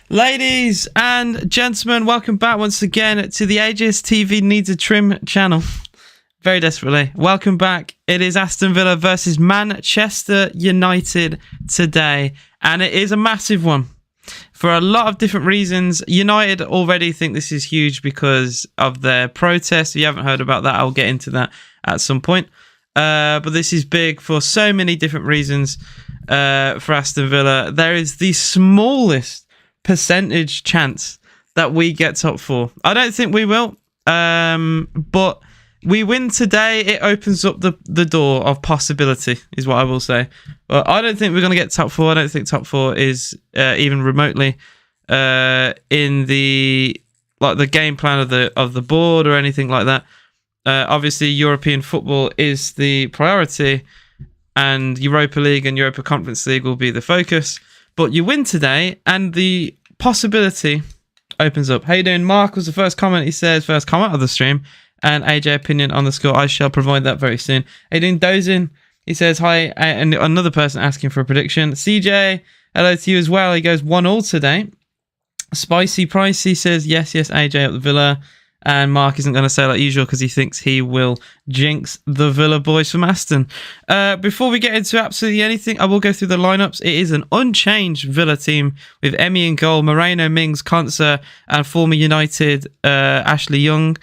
Ladies and gentlemen, welcome back once again to the AJS TV Needs a Trim channel. Very desperately. Welcome back. It is Aston Villa versus Manchester United today. And it is a massive one. For a lot of different reasons. United already think this is huge because of their protest. If you haven't heard about that, I'll get into that at some point. But this is big for so many different reasons for Aston Villa. There is the smallest percentage chance that we get top four. I don't think we will. But we win today, it opens up the door of possibility, is what I will say. But I don't think we're going to get top four. I don't think top four is even remotely in the game plan of the board or anything like that. Obviously, European football is the priority, and Europa League and Europa Conference League will be the focus. But you win today, and the possibility opens up. How you doing? Mark was the first comment. He says, first comment of the stream. And AJ opinion on the score. I shall provide that very soon. How you doing? Dozin? He says, hi. And another person asking for a prediction. CJ, hello to you as well. He goes 1-1 today. Spicy Pricey says, yes, AJ up the Villa. And Mark isn't going to say like usual because he thinks he will jinx the Villa boys from Aston. Before we get into absolutely anything, I will go through the lineups. It is an unchanged Villa team with Emi in goal, Moreno, Mings, Konsa, and former United Ashley Young.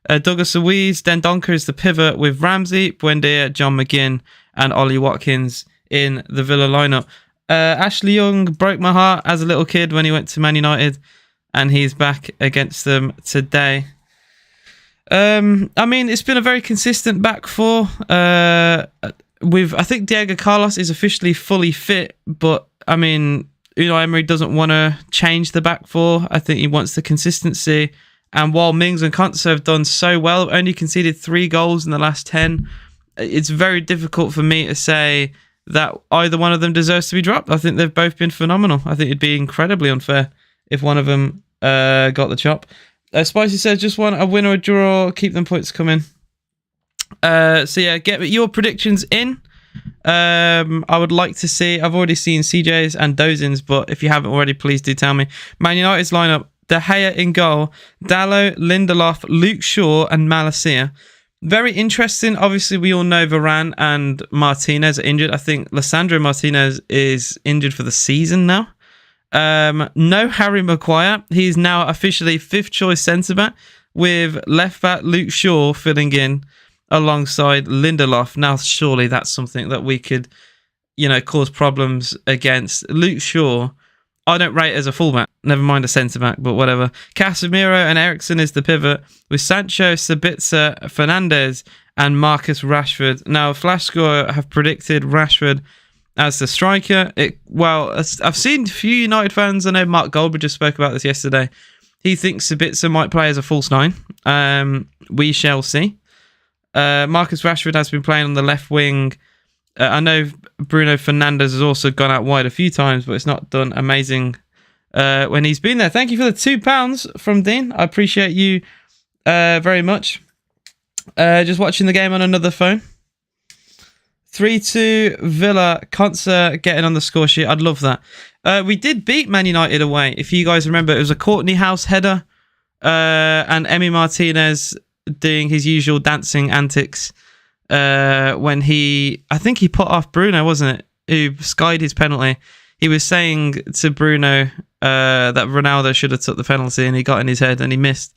Douglas Luiz, Dendoncker is the pivot with Ramsey, Buendia, John McGinn, and Ollie Watkins in the Villa lineup. Ashley Young broke my heart as a little kid when he went to Man United, and he's back against them today. I mean, it's been a very consistent back four. I think Diego Carlos is officially fully fit, but I mean, Emery doesn't want to change the back four. I think he wants the consistency. And while Mings and Konsa have done so well, only conceded 3 goals in the last 10, it's very difficult for me to say that either one of them deserves to be dropped. I think they've both been phenomenal. I think it'd be incredibly unfair if one of them got the chop. Spicy says, just want a win or a draw, keep them points coming. So yeah, get your predictions in. I would like to see, I've already seen CJ's and Dozin's, but if you haven't already, please do tell me. Man United's lineup: De Gea in goal, Dalot, Lindelof, Luke Shaw, and Malacia. Very interesting. Obviously, we all know Varane and Martinez are injured. I think Lissandro Martinez is injured for the season now. No Harry Maguire. He's now officially 5th choice centre-back, with left back Luke Shaw filling in alongside Lindelof. Now, surely that's something that we could, cause problems against. Luke Shaw, I don't rate as a fullback. Never mind a centre-back, but whatever. Casemiro and Eriksen is the pivot, with Sancho, Sabitzer, Fernandes, and Marcus Rashford. Now, Flash Score have predicted Rashford as the striker. I've seen a few United fans. I know Mark Goldbridge just spoke about this yesterday. He thinks Sabitzer might play as a false 9. We shall see. Marcus Rashford has been playing on the left wing. I know Bruno Fernandes has also gone out wide a few times, but it's not done amazing when he's been there. Thank you for the £2 from Dean. I appreciate you very much. Just watching the game on another phone. 3-2 Villa. Konsa getting on the score sheet. I'd love that. We did beat Man United away. If you guys remember, it was a Courtney House header and Emi Martinez doing his usual dancing antics when I think he put off Bruno, wasn't it? Who skied his penalty. He was saying to Bruno that Ronaldo should have took the penalty, and he got in his head and he missed.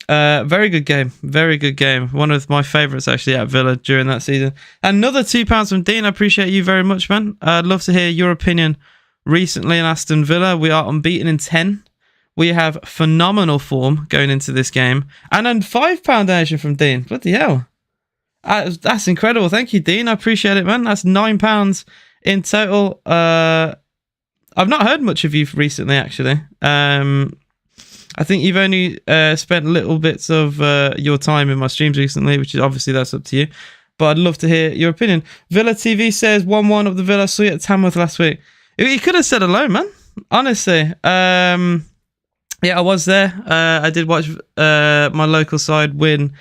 Very good game. Very good game. One of my favourites actually at Villa during that season. Another £2 from Dean. I appreciate you very much, man. I'd love to hear your opinion recently in Aston Villa. We are unbeaten in 10. We have phenomenal form going into this game. And a £5 donation from Dean. Bloody hell. That's incredible. Thank you, Dean. I appreciate it, man. That's £9 in total. I've not heard much of you recently, actually. I think you've only spent little bits of your time in my streams recently, which is obviously that's up to you. But I'd love to hear your opinion. Villa TV says 1-1 of the Villa. Saw you at Tamworth last week. He could have said alone, man. Honestly. Yeah, I was there. I did watch my local side win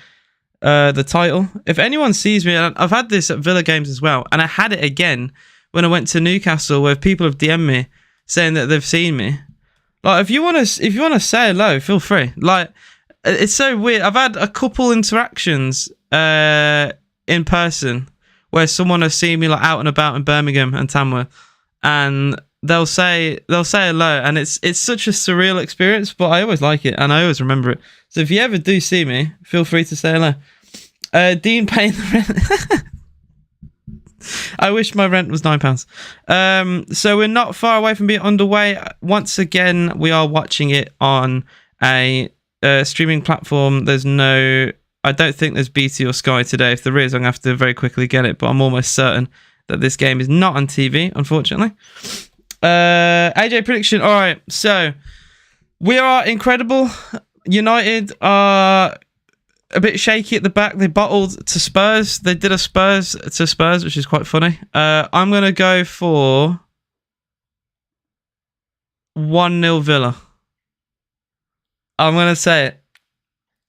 the title. If anyone sees me, and I've had this at Villa games as well, and I had it again when I went to Newcastle, where people have DM'd me saying that they've seen me. Like, if you want to say hello, feel free. Like, it's so weird. I've had a couple interactions in person where someone has seen me like out and about in Birmingham and Tamworth, and they'll say hello, and it's such a surreal experience, but I always like it and I always remember it. So if you ever do see me, feel free to say hello. Dean paying the rent. I wish my rent was £9. So we're not far away from being underway. Once again, we are watching it on a streaming platform. I don't think there's BT or Sky today. If there is, I'm going to have to very quickly get it, but I'm almost certain that this game is not on TV, unfortunately. AJ prediction. All right, so we are incredible. United are a bit shaky at the back. They bottled to Spurs. They did a Spurs to Spurs, which is quite funny. I'm going to go for 1-0 Villa. I'm going to say it.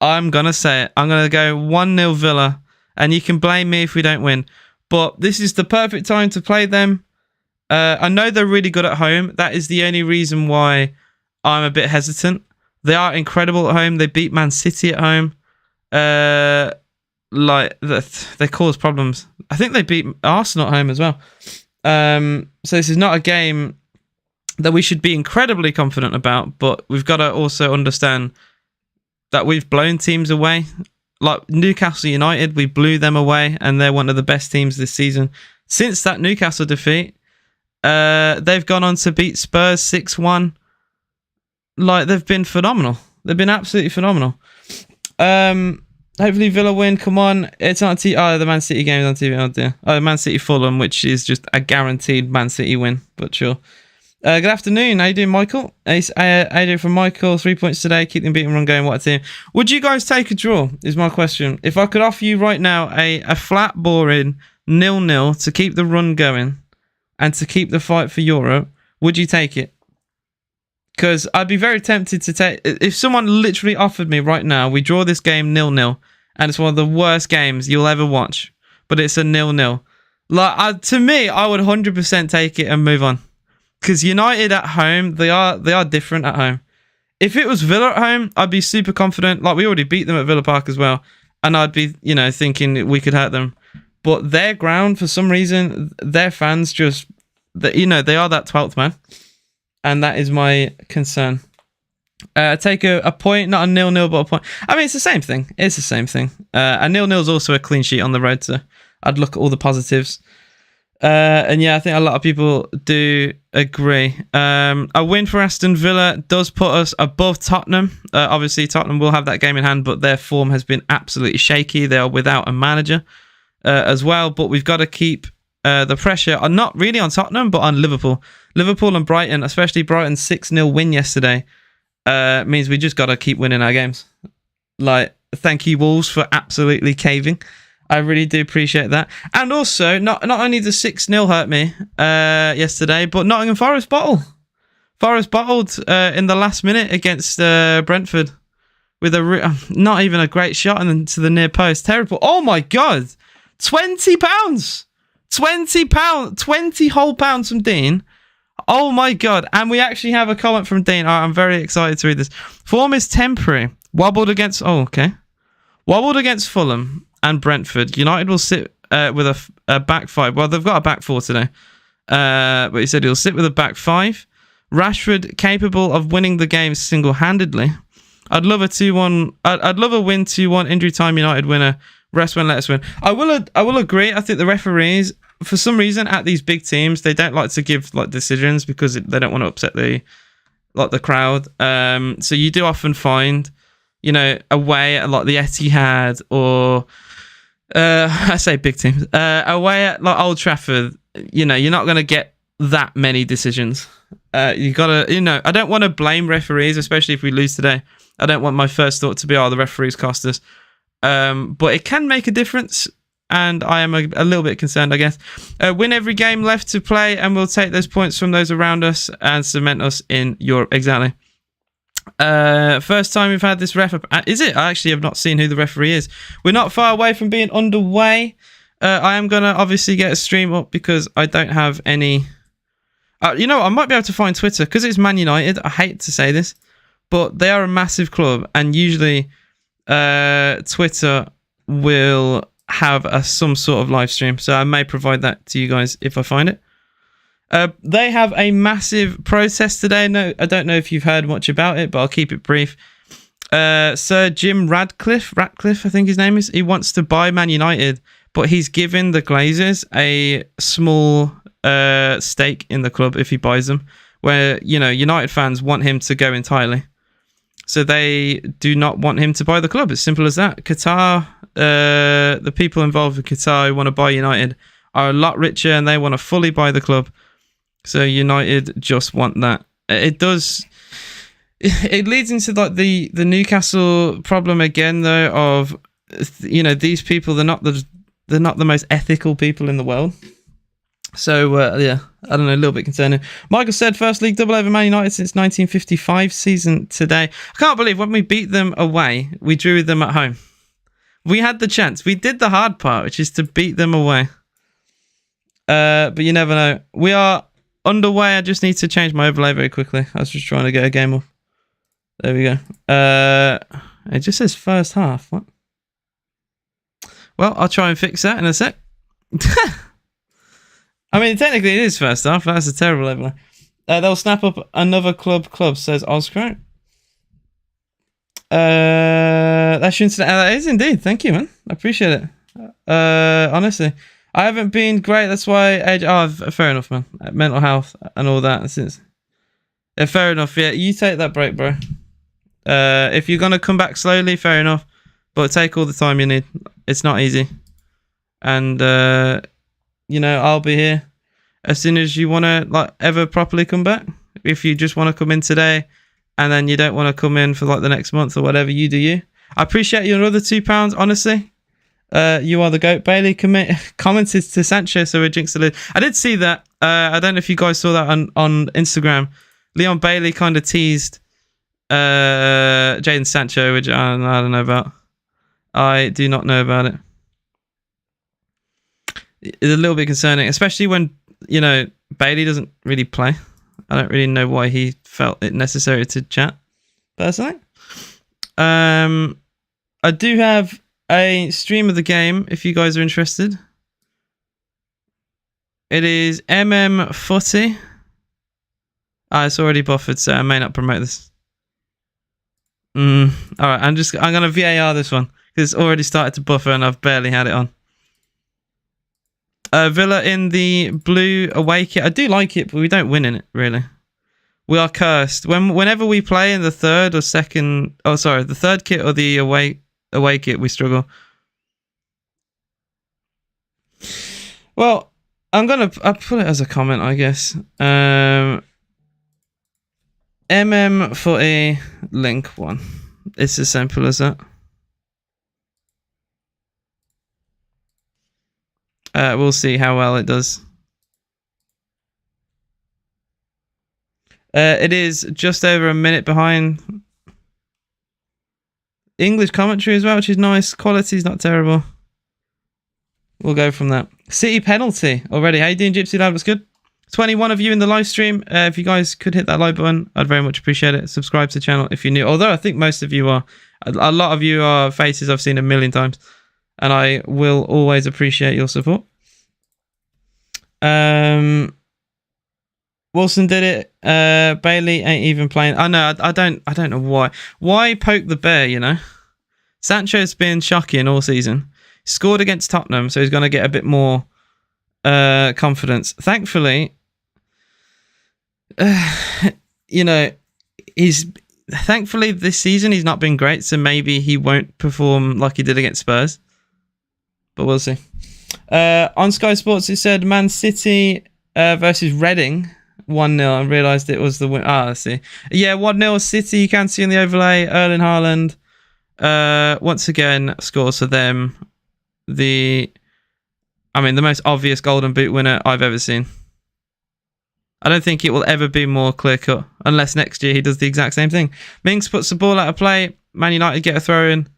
I'm going to go 1-0 Villa, and you can blame me if we don't win. But this is the perfect time to play them. I know they're really good at home. That is the only reason why I'm a bit hesitant. They are incredible at home. They beat Man City at home. They cause problems. I think they beat Arsenal at home as well. So this is not a game that we should be incredibly confident about, but we've got to also understand that we've blown teams away. Like Newcastle United, we blew them away, and they're one of the best teams this season. Since that Newcastle defeat, they've gone on to beat Spurs 6-1. Like, they've been phenomenal. They've been absolutely phenomenal. Hopefully Villa win. Come on. It's on TV. Oh, the Man City game is on TV. Oh, dear. Oh, Man City Fulham, which is just a guaranteed Man City win, but sure. Good afternoon. How you doing, Michael? How you doing from Michael? 3 points today. Keep them beating run going. What a team. Would you guys take a draw, is my question. If I could offer you right now a flat, boring 0-0 to keep the run going and to keep the fight for Europe, would you take it? Because I'd be very tempted to take... If someone literally offered me right now, we draw this game 0-0, and it's one of the worst games you'll ever watch, but it's a 0-0. Like, to me, I would 100% take it and move on. Because United at home, they are different at home. If it was Villa at home, I'd be super confident. Like, we already beat them at Villa Park as well, and I'd be, thinking we could hurt them. But their ground, for some reason, their fans just, they are that 12th man. And that is my concern. Take a point, not a 0-0, but a point. I mean, it's the same thing. It's the same thing. A 0-0 is also a clean sheet on the road, so I'd look at all the positives. And yeah, I think a lot of people do agree. A win for Aston Villa does put us above Tottenham. Obviously, Tottenham will have that game in hand, but their form has been absolutely shaky. They are without a manager as well, but we've got to keep the pressure, not really on Tottenham, but on Liverpool. Liverpool and Brighton, especially Brighton's 6-0 win yesterday, means we just got to keep winning our games. Like, thank you, Wolves, for absolutely caving. I really do appreciate that. And also, not only the 6-0 hurt me yesterday, but Nottingham Forest bottled. Forest bottled in the last minute against Brentford with not even a great shot into the near post. Terrible. Oh my God. £20. £20. 20 whole pounds from Dean. Oh my God. And we actually have a comment from Dean. I'm very excited to read this. Form is temporary. Wobbled against Fulham and Brentford. United will sit with a back five. Well, they've got a back four today. But he said he'll sit with a back five. Rashford capable of winning the game single-handedly. I'd love a 2-1. I'd love a win 2-1 injury time United winner. Rest when let us win. I will agree. I think the referees, for some reason, at these big teams, they don't like to give decisions because they don't want to upset the crowd. So you do often find, away at the Etihad or I say big teams, away at Old Trafford. You're not going to get that many decisions. You gotta, I don't want to blame referees, especially if we lose today. I don't want my first thought to be, the referees cost us. But it can make a difference, and I am a little bit concerned, I guess. Win every game left to play, and we'll take those points from those around us and cement us in Europe. Exactly. First time we've had this ref. Is it? I actually have not seen who the referee is. We're not far away from being underway. I am going to obviously get a stream up because I don't have any... You know, I might be able to find Twitter because it's Man United. I hate to say this, but they are a massive club, and usually Twitter will have some sort of live stream. So I may provide that to you guys if I find it. They have a massive protest today. No, I don't know if you've heard much about it, but I'll keep it brief. Sir Jim Ratcliffe, I think his name is. He wants to buy Man United, but he's given the Glazers a small stake in the club if he buys them, where, you know, United fans want him to go entirely, so they do not want him to buy the club. It's simple as that. Qatar, the people involved with Qatar who want to buy United are a lot richer, and they want to fully buy the club, so United just want that. It leads into like the Newcastle problem again, though, of, you know, these people, they're not the most ethical people in the world. So, yeah, I don't know, a little bit concerning. Michael said, first league double over Man United since 1955 season today. I can't believe when we beat them away, we drew them at home. We had the chance. We did the hard part, which is to beat them away. But you never know. We are underway. I just need to change my overlay very quickly. I was just trying to get a game off. There we go. It just says first half. What? Well, I'll try and fix that in a sec. I mean, technically it is first half. That's a terrible overlay. They'll snap up another club, says Oscro. That is indeed. Thank you, man. I appreciate it. Honestly, I haven't been great. That's why. Fair enough, man. Mental health and all that. Fair enough. Yeah, you take that break, bro. If you're gonna come back slowly, fair enough. But take all the time you need. It's not easy. And you know, I'll be here as soon as you want to, like, ever properly come back. If you just want to come in today and then you don't want to come in for like the next month or whatever, you do you. I appreciate your other £2, honestly. You are the GOAT. Bailey commented to Sancho, so we're jinxed to lose. I did see that. I don't know if you guys saw that on Instagram. Leon Bailey kind of teased Jadon Sancho, which I don't know about. I do not know about it. It's a little bit concerning, especially when, you know, Bailey doesn't really play. I don't really know why he felt it necessary to chat, personally. I do have a stream of the game if you guys are interested. It is Footy. It's already buffered, so I may not promote this. Alright, I'm going to VAR this one because it's already started to buffer and I've barely had it on. Villa in the blue away kit. I do like it, but we don't win in it, really. We are cursed. Whenever we play in the third or second... Oh, sorry. The third kit or the away kit, we struggle. Well, I'll put it as a comment, I guess. Footy link 1. It's as simple as that. We'll see how well it does. It is just over a minute behind. English commentary as well, which is nice. Quality's not terrible. We'll go from that. City penalty already. How you doing, Gypsy Lad? What's good? 21 of you in the live stream. If you guys could hit that like button, I'd very much appreciate it. Subscribe to the channel if you're new. Although I think most of you are. A lot of you are faces I've seen a million times. And I will always appreciate your support. Wilson did it. Bailey ain't even playing. I know. I don't know why. Why poke the bear? You know, Sancho's been shocking all season. Scored against Tottenham, so he's going to get a bit more confidence. Thankfully, you know, thankfully this season he's not been great, so maybe he won't perform like he did against Spurs. But we'll see. On Sky Sports, it said Man City versus Reading 1-0. I realised it was the win. I see. Yeah, 1-0 City. You can see in the overlay. Erling Haaland once again scores for them. The most obvious Golden Boot winner I've ever seen. I don't think it will ever be more clear cut unless next year he does the exact same thing. Mings puts the ball out of play. Man United get a throw in.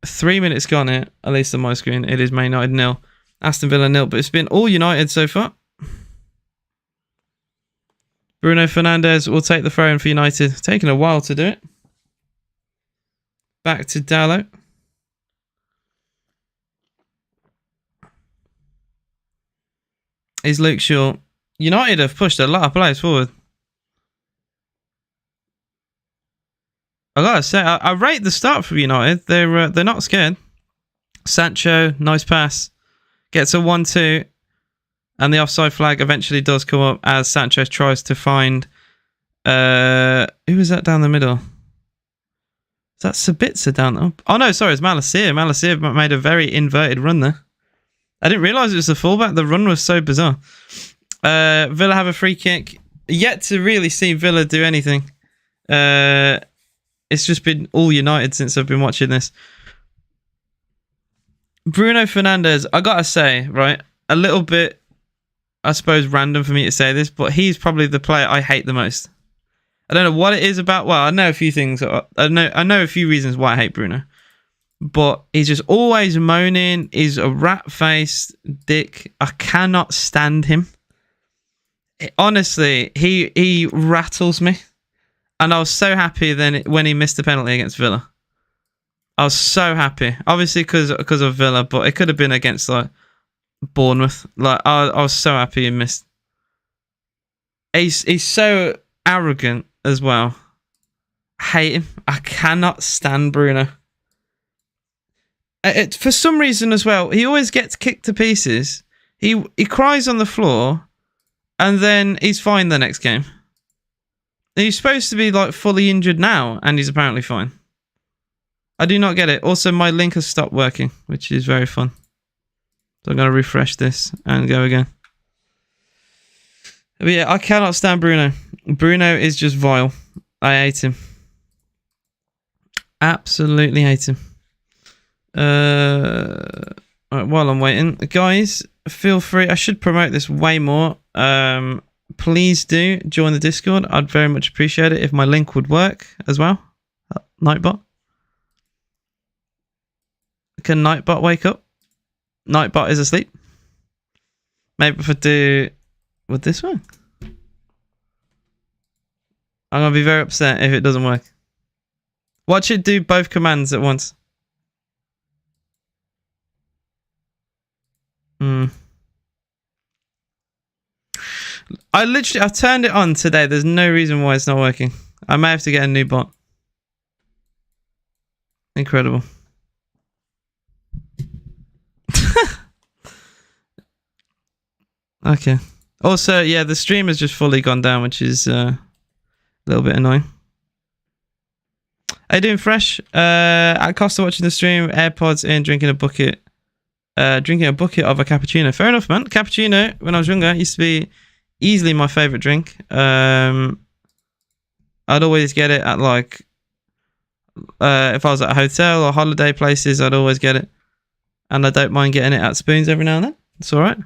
3 minutes gone here, at least on my screen. It is Man United 0. Aston Villa 0, but it's been all United so far. Bruno Fernandes will take the throw-in for United. Taking a while to do it. Back to Dalot. Is Luke Shaw. United have pushed a lot of players forward. I gotta say, I rate the start for United. They're not scared. Sancho, nice pass. Gets a 1-2. And the offside flag eventually does come up as Sancho tries to find... who was that down the middle? Is that Sabitzer down there? Oh no, sorry, it's Malacia. Malacia made a very inverted run there. I didn't realise it was the fullback. The run was so bizarre. Villa have a free kick. Yet to really see Villa do anything. It's just been all United since I've been watching this. Bruno Fernandes, I gotta say, right, a little bit, I suppose, random for me to say this, but he's probably the player I hate the most. I don't know what it is about. Well, I know a few things. I know a few reasons why I hate Bruno. But he's just always moaning. He's a rat-faced dick. I cannot stand him. Honestly, he rattles me. And I was so happy then when he missed the penalty against Villa. I was so happy. Obviously because of Villa, but it could have been against like Bournemouth. Like I was so happy he missed. He's so arrogant as well. I hate him. I cannot stand Bruno. For some reason as well, he always gets kicked to pieces. He cries on the floor, and then he's fine the next game. He's supposed to be like fully injured now, and he's apparently fine. I do not get it. Also, my link has stopped working, which is very fun. So I'm going to refresh this and go again. But yeah, I cannot stand Bruno. Bruno is just vile. I hate him. Absolutely hate him. Right, while I'm waiting, guys, feel free. I should promote this way more. Please do join the Discord. I'd very much appreciate it if my link would work as well. Nightbot. Can Nightbot wake up? Nightbot is asleep. Maybe if I do with this one. I'm going to be very upset if it doesn't work. Watch it do both commands at once. I've turned it on today. There's no reason why it's not working. I may have to get a new bot. Incredible. Okay. Also, yeah, the stream has just fully gone down, which is a little bit annoying. How you doing, Fresh? At Costa watching the stream, AirPods in, drinking a bucket of a cappuccino. Fair enough, man. Cappuccino, when I was younger, used to be easily my favourite drink. I'd always get it at like, if I was at a hotel or holiday places, I'd always get it. And I don't mind getting it at Spoons every now and then. It's alright.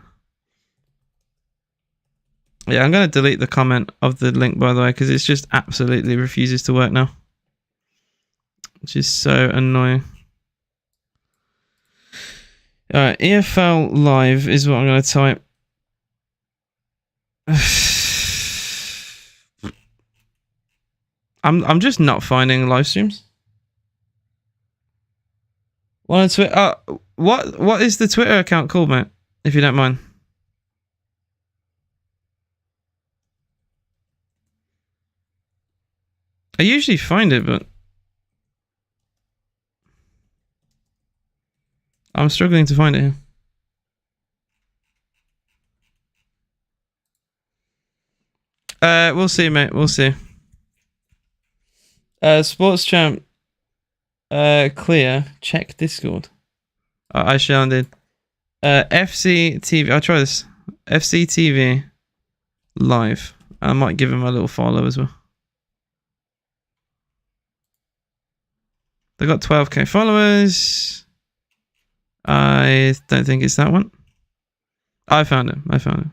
Yeah, I'm going to delete the comment of the link, by the way, because it just absolutely refuses to work now. Which is so annoying. Alright, EFL Live is what I'm going to type. I'm just not finding live streams. What is the Twitter account called, mate? If you don't mind. I usually find it, but I'm struggling to find it here. We'll see, mate. We'll see. Sports Champ. Clear. Check Discord. I shall indeed. FC TV. I'll try this. FC TV Live. I might give him a little follow as well. They got 12k followers. I don't think it's that one. I found it. I found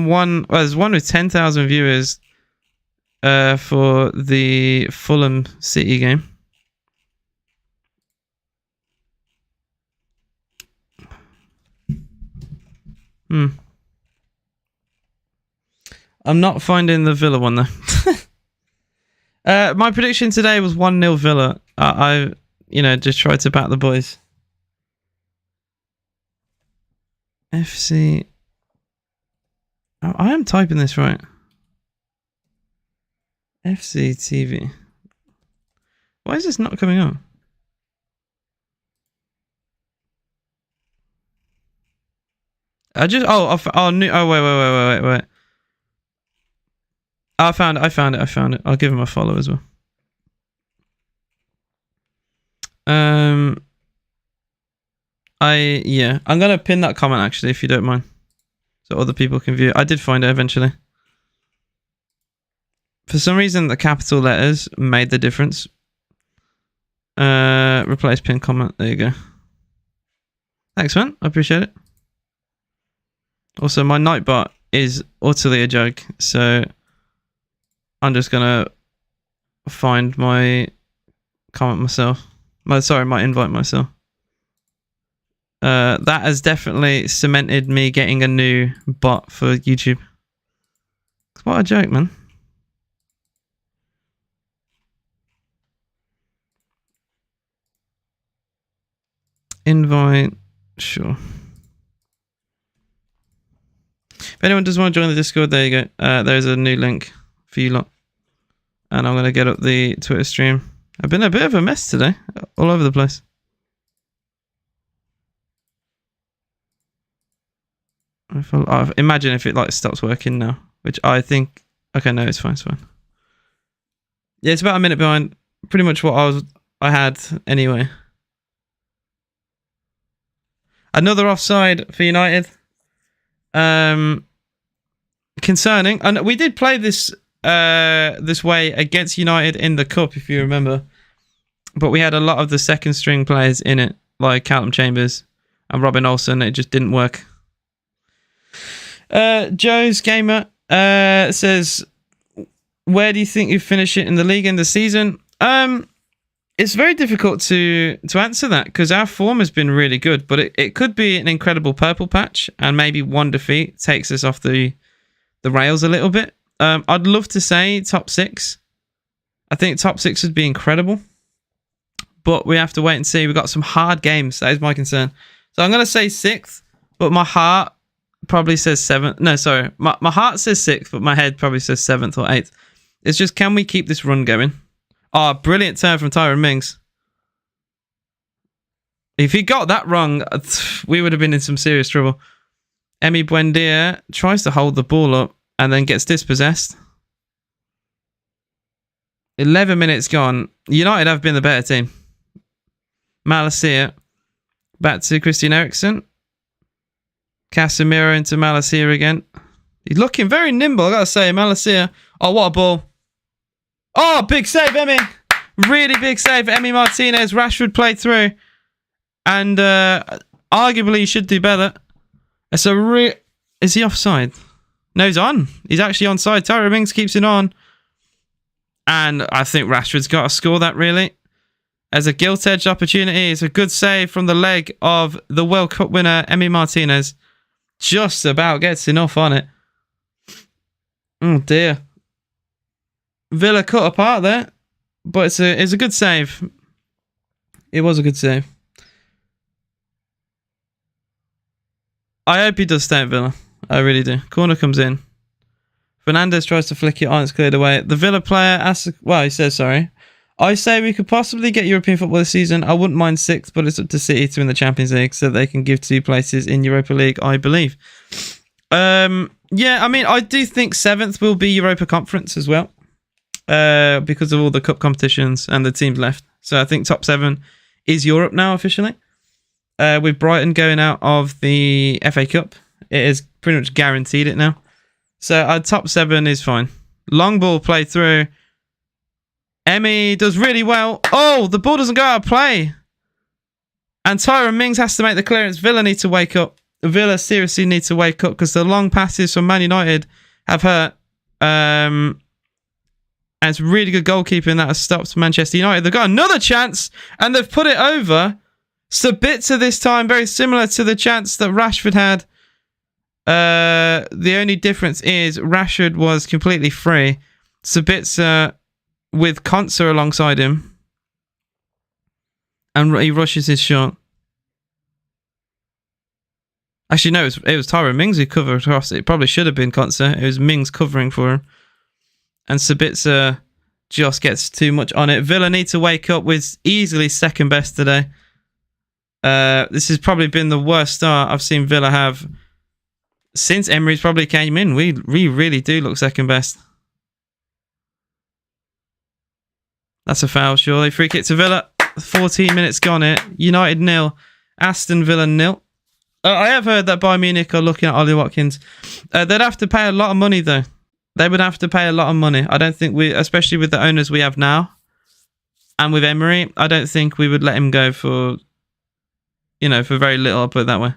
one. Well, there's one with 10,000 viewers for the Fulham City game. I'm not finding the Villa one, though. My prediction today was 1-0 Villa. I just tried to back the boys. FC. Oh, I am typing this right. FC TV. Why is this not coming up? Wait. I found it. I'll give him a follow as well. I'm gonna pin that comment actually, if you don't mind, so other people can view it. I did find it eventually. For some reason, the capital letters made the difference. Replace pin comment. There you go. Thanks, man. I appreciate it. Also, my Nightbot is utterly a joke, so I'm just gonna find my comment myself. My invite myself. That has definitely cemented me getting a new bot for YouTube. What a joke, man. Invite, sure. If anyone does want to join the Discord, there you go. There's a new link for you lot. And I'm going to get up the Twitter stream. I've been a bit of a mess today, all over the place. Imagine if it stops working now, which I think. Okay, no, it's fine. Yeah, it's about a minute behind. Pretty much what I had anyway. Another offside for United. Concerning, and we did play this way against United in the cup, if you remember. But we had a lot of the second string players in it, like Callum Chambers and Robin Olsen. It just didn't work. Joe's Gamer says, where do you think you finish it in the league in the season? It's very difficult to answer that because our form has been really good, but it could be an incredible purple patch and maybe one defeat takes us off the rails a little bit. I'd love to say top 6. I think top 6 would be incredible, but we have to wait and see. We've got some hard games. That is my concern. So I'm going to say 6th, but my heart probably says 7th. No, sorry. My heart says 6th, but my head probably says 7th or 8th. It's just, can we keep this run going? Oh, brilliant turn from Tyrone Mings. If he got that wrong, we would have been in some serious trouble. Emi Buendia tries to hold the ball up and then gets dispossessed. 11 minutes gone. United have been the better team. Malacia back to Christian Eriksen. Casemiro into Malacia again. He's looking very nimble, I gotta say. Malacia. Oh, what a ball. Oh, big save, Emi. Really big save for Emi Martinez. Rashford played through. And arguably he should do better. It's is he offside? No, he's on. He's actually onside. Tyrone Mings keeps it on. And I think Rashford's got to score that, really. As a gilt-edged opportunity. It's a good save from the leg of the World Cup winner, Emi Martinez. Just about gets enough on it. Oh, dear. Villa cut apart there. But it's a good save. It was a good save. I hope he does stay at Villa. I really do. Corner comes in. Fernandes tries to flick it on. It's cleared away. The Villa player asks... Well, he says, sorry. I say we could possibly get European football this season. I wouldn't mind 6th, but it's up to City to win the Champions League so they can give 2 places in Europa League, I believe. Yeah, I mean, I do think 7th will be Europa Conference as well. Because of all the cup competitions and the teams left. So I think top 7 is Europe now officially. With Brighton going out of the FA Cup, it is pretty much guaranteed it now. So top 7 is fine. Long ball played through. Emi does really well. Oh, the ball doesn't go out of play. And Tyrone Mings has to make the clearance. Villa need to wake up. Villa seriously need to wake up because the long passes from Man United have hurt. And it's really good goalkeeping that has stopped Manchester United. They've got another chance and they've put it over. Sabitzer this time, very similar to the chance that Rashford had The only difference is Rashford was completely free. Sabitzer with Konsa alongside him. And he rushes his shot. Actually, no, it was Tyrone Mings who covered across it. It probably should have been Konsa. It was Mings covering for him. And Sabitzer just gets too much on it. Villa need to wake up with easily second best today. This has probably been the worst start I've seen Villa have since Emery's probably came in. We really do look second best. That's a foul, surely. Free kick to Villa. 14 minutes gone here. United 0. Aston Villa 0. I have heard that Bayern Munich are looking at Ollie Watkins. They'd have to pay a lot of money, though. They would have to pay a lot of money. I don't think especially with the owners we have now, and with Emery, I don't think we would let him go for, for very little. I'll put it that way.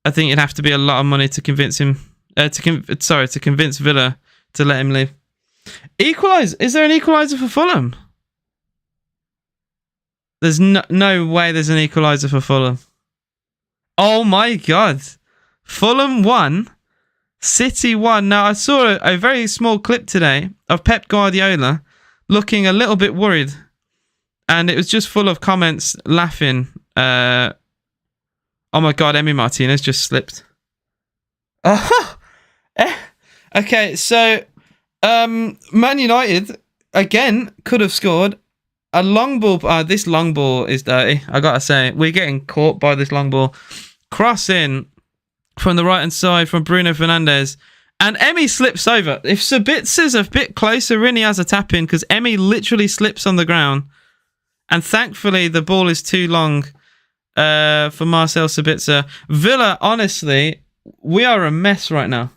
I think it'd have to be a lot of money to convince him. To convince Villa to let him leave. Equalise? Is there an equaliser for Fulham? There's no way there's an equaliser for Fulham. Oh my God. Fulham won. City won. Now, I saw a very small clip today of Pep Guardiola looking a little bit worried. And it was just full of comments laughing. Oh my God, Emi Martinez just slipped. Okay, so Man United, again, could have scored. A long ball. This long ball is dirty. I gotta say, we're getting caught by this long ball. Cross in from the right hand side from Bruno Fernandes, and Emi slips over. If Sabitzer's a bit closer, Rini has a tap in because Emi literally slips on the ground, and thankfully the ball is too long for Marcel Sabitzer. Villa, honestly, we are a mess right now.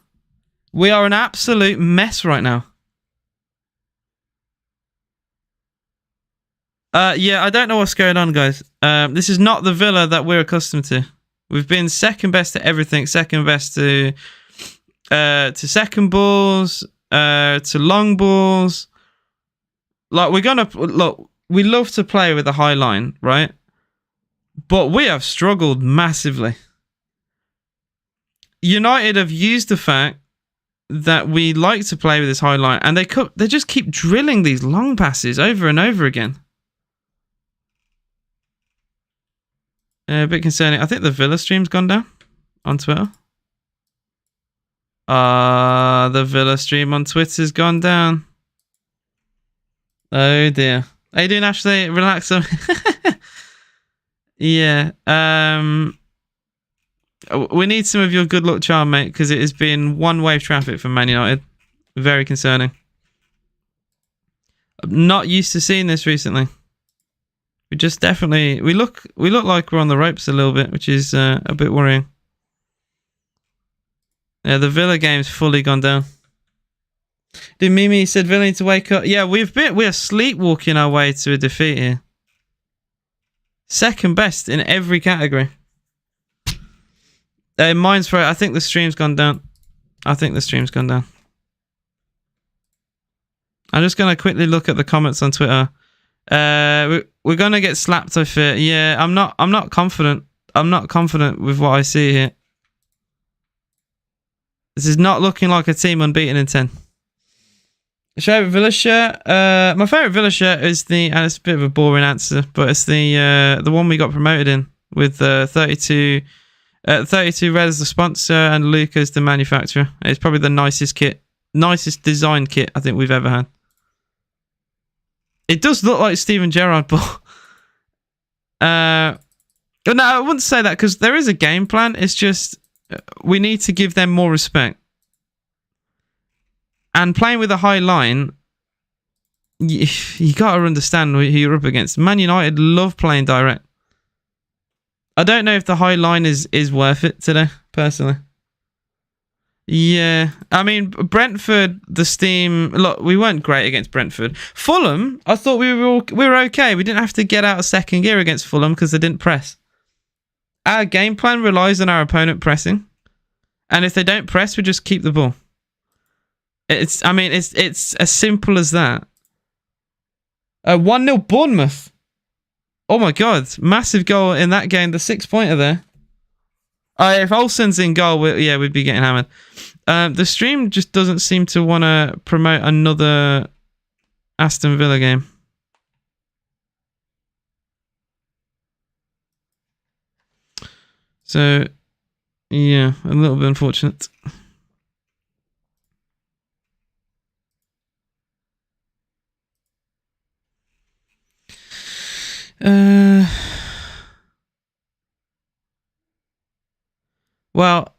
We are an absolute mess right now. Yeah, I don't know what's going on, guys. This is not the Villa that we're accustomed to. We've been second best to everything. Second best to second balls, to long balls. Like, we love to play with a high line, right? But we have struggled massively. United have used the fact that we like to play with this high line, and they just keep drilling these long passes over and over again. A bit concerning. I think the Villa stream's gone down on Twitter. The Villa stream on Twitter's gone down. Oh dear. How you doing, Ashley? Relax. Yeah. We need some of your good luck charm, mate, because it has been one-way traffic for Man United. Very concerning. I'm not used to seeing this recently. We just definitely we look like we're on the ropes a little bit, which is a bit worrying. Yeah, the Villa game's fully gone down. Did Mimi said Villa need to wake up? Yeah, we are sleepwalking our way to a defeat here. Second best in every category. Mine's for I think the stream's gone down. I'm just gonna quickly look at the comments on Twitter. We're gonna get slapped, I fear. Yeah, I'm not confident. I'm not confident with what I see here. This is not looking like a team unbeaten in 10. Favourite Villa shirt? My favourite Villa shirt is and it's a bit of a boring answer, but it's the one we got promoted in with 32 Red as the sponsor and Luca as the manufacturer. It's probably the nicest design kit I think we've ever had. It does look like Steven Gerrard, but no, I wouldn't say that because there is a game plan. It's just we need to give them more respect. And playing with a high line, you got to understand who you're up against. Man United love playing direct. I don't know if the high line is worth it today, personally. Yeah, I mean, Brentford, the Steam... Look, we weren't great against Brentford. Fulham, I thought we were okay. We didn't have to get out of second gear against Fulham because they didn't press. Our game plan relies on our opponent pressing. And if they don't press, we just keep the ball. It's as simple as that. 1-0 Bournemouth. Oh my God, massive goal in that game. The 6-pointer there. If Olsen's in goal, we'd be getting hammered. The stream just doesn't seem to want to promote another Aston Villa game. So, yeah, a little bit unfortunate. Well,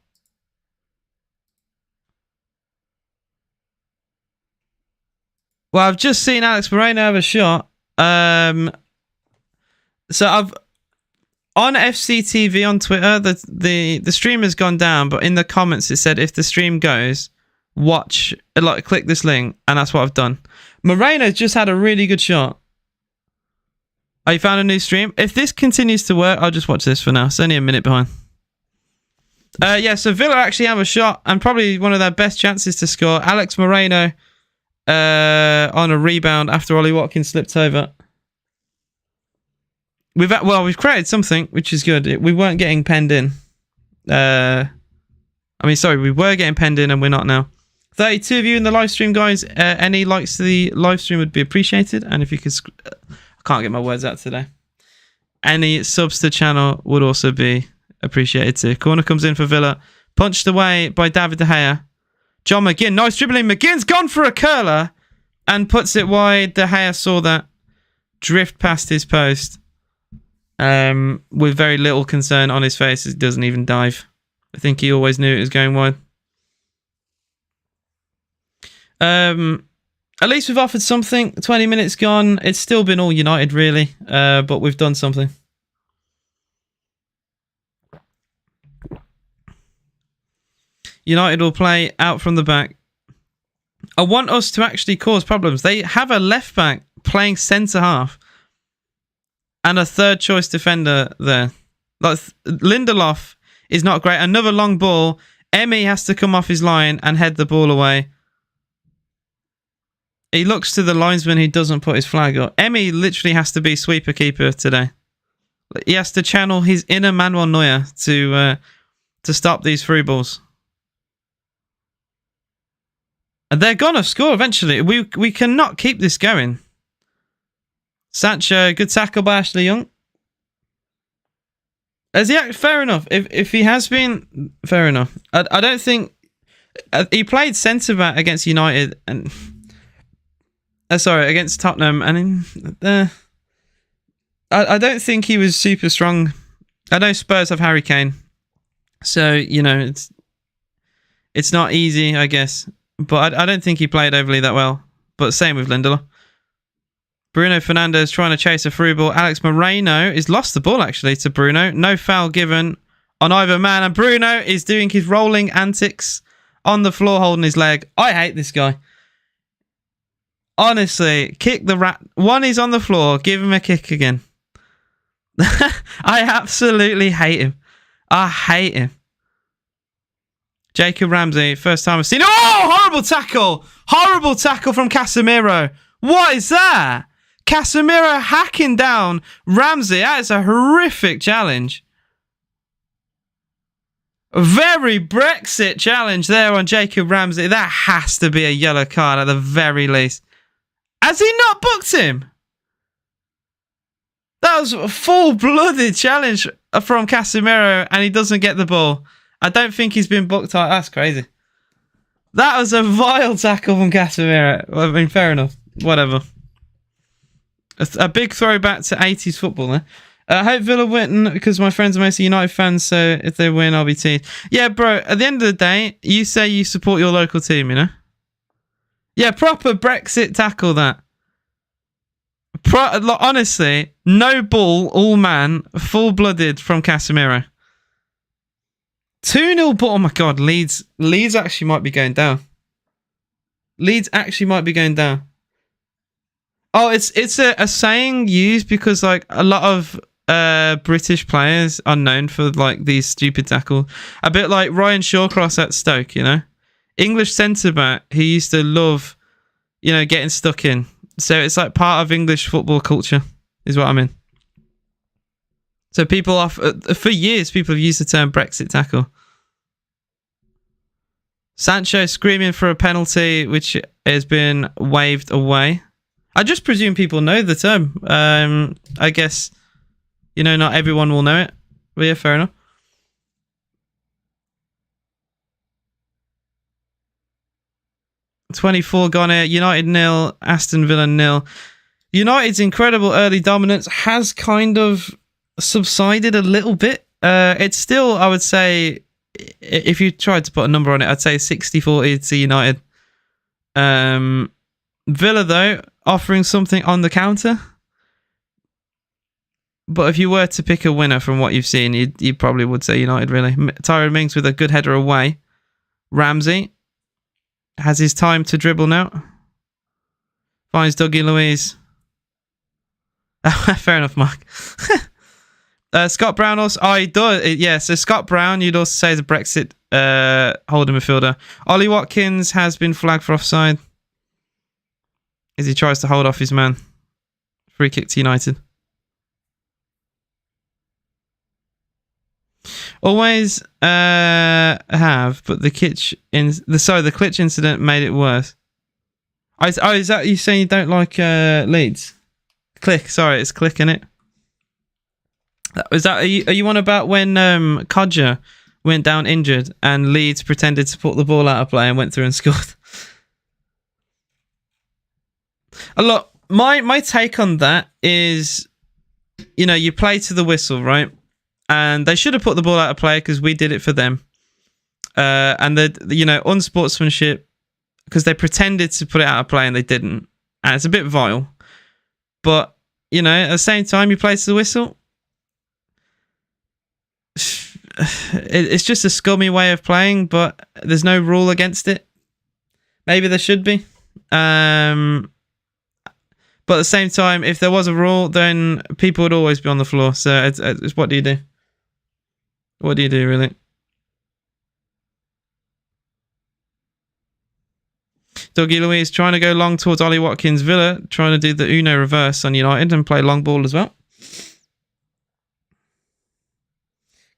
I've just seen Alex Moreno have a shot. So I've on FCTV on Twitter, the stream has gone down, but in the comments it said if the stream goes, click this link, and that's what I've done. Moreno just had a really good shot. Oh, you found a new stream? If this continues to work, I'll just watch this for now. It's only a minute behind. So Villa actually have a shot, and probably one of their best chances to score. Alex Moreno on a rebound after Ollie Watkins slipped over. We've created something, which is good. We weren't getting penned in. We were getting penned in, and we're not now. 32 of you in the live stream, guys. Any likes to the live stream would be appreciated, and if you could... I can't get my words out today. Any subs to the channel would also be appreciated too. Corner comes in for Villa. Punched away by David De Gea. John McGinn. Nice dribbling. McGinn's gone for a curler and puts it wide. De Gea saw that drift past his post with very little concern on his face. He doesn't even dive. I think he always knew it was going wide. At least we've offered something. 20 minutes gone. It's still been all United, really. But we've done something. United will play out from the back. I want us to actually cause problems. They have a left back playing centre half and a third choice defender there. Like Lindelof is not great. Another long ball. Emi has to come off his line and head the ball away. He looks to the linesman. He doesn't put his flag up. Emi literally has to be sweeper keeper today. He has to channel his inner Manuel Neuer to stop these through balls. And they're gonna score eventually. We cannot keep this going. Sancho, good tackle by Ashley Young. Fair enough. If he has been, fair enough. I don't think he played centre back against United and. Against Tottenham, and I don't think he was super strong. I know Spurs have Harry Kane, so it's not easy, I guess. But I don't think he played overly that well. But same with Lindelof. Bruno Fernandes trying to chase a through ball. Alex Moreno is lost the ball actually to Bruno. No foul given on either man, and Bruno is doing his rolling antics on the floor, holding his leg. I hate this guy. Honestly, kick the rat. One is on the floor. Give him a kick again. I absolutely hate him. I hate him. Jacob Ramsey, first time I've seen. Oh, horrible tackle. Horrible tackle from Casemiro. What is that? Casemiro hacking down Ramsey. That is a horrific challenge. A very Brexit challenge there on Jacob Ramsey. That has to be a yellow card at the very least. Has he not booked him? That was a full-blooded challenge from Casemiro, and he doesn't get the ball. I don't think he's been booked. That's crazy. That was a vile tackle from Casemiro. I mean, fair enough. Whatever. A big throwback to 80s football there. I hope Villa win because my friends are mostly United fans, so if they win, I'll be teased. Yeah, bro, at the end of the day, you say you support your local team, you know? Yeah, proper Brexit tackle that. Honestly, no ball, all man, full-blooded from Casemiro. 2-0 ball. Oh my God, Leeds actually might be going down. Leeds actually might be going down. Oh, it's a saying used because like a lot of British players are known for like these stupid tackles. A bit like Ryan Shawcross at Stoke, you know? English centre-back, he used to love, getting stuck in. So it's like part of English football culture, is what I mean. So people for years, people have used the term Brexit tackle. Sancho screaming for a penalty, which has been waved away. I just presume people know the term. I guess, not everyone will know it. But yeah, fair enough. .24 gone here. United 0, Aston Villa 0. United's incredible early dominance has kind of subsided a little bit. It's still, I would say, if you tried to put a number on it, I'd say 60-40 to United. Villa, though, offering something on the counter. But if you were to pick a winner from what you've seen, you probably would say United, really. Tyrone Mings with a good header away. Ramsey has his time to dribble now. Finds Dougie Luiz. Fair enough, Mark. Scott Brown also... Oh, he does. Yeah, so Scott Brown, you'd also say is a Brexit holding midfielder. Ollie Watkins has been flagged for offside as he tries to hold off his man. Free kick to United. Always have, but the Klitsch incident made it worse. Is that you saying you don't like Leeds? Click, sorry, it's Click, innit? Are you on about when Kodja went down injured and Leeds pretended to put the ball out of play and went through and scored? Look, my take on that is, you play to the whistle, right? And they should have put the ball out of play because we did it for them. And unsportsmanship because they pretended to put it out of play and they didn't. And it's a bit vile. But, at the same time, you play to the whistle. It's just a scummy way of playing, but there's no rule against it. Maybe there should be. But at the same time, if there was a rule, then people would always be on the floor. So it's what do you do? What do you do, really? Dougie Luiz trying to go long towards Ollie Watkins. Villa trying to do the Uno reverse on United and play long ball as well.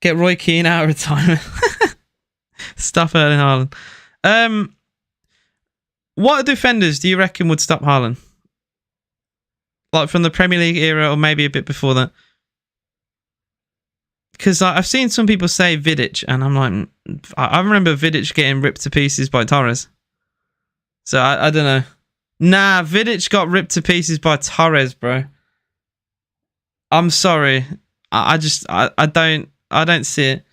Get Roy Keane out of retirement. Stop Erling Haaland. What defenders do you reckon would stop Haaland? Like from the Premier League era or maybe a bit before that? Because I've seen some people say Vidic, and I'm like, I remember Vidic getting ripped to pieces by Torres. So I don't know. Nah, Vidic got ripped to pieces by Torres, bro. I'm sorry. I don't see it.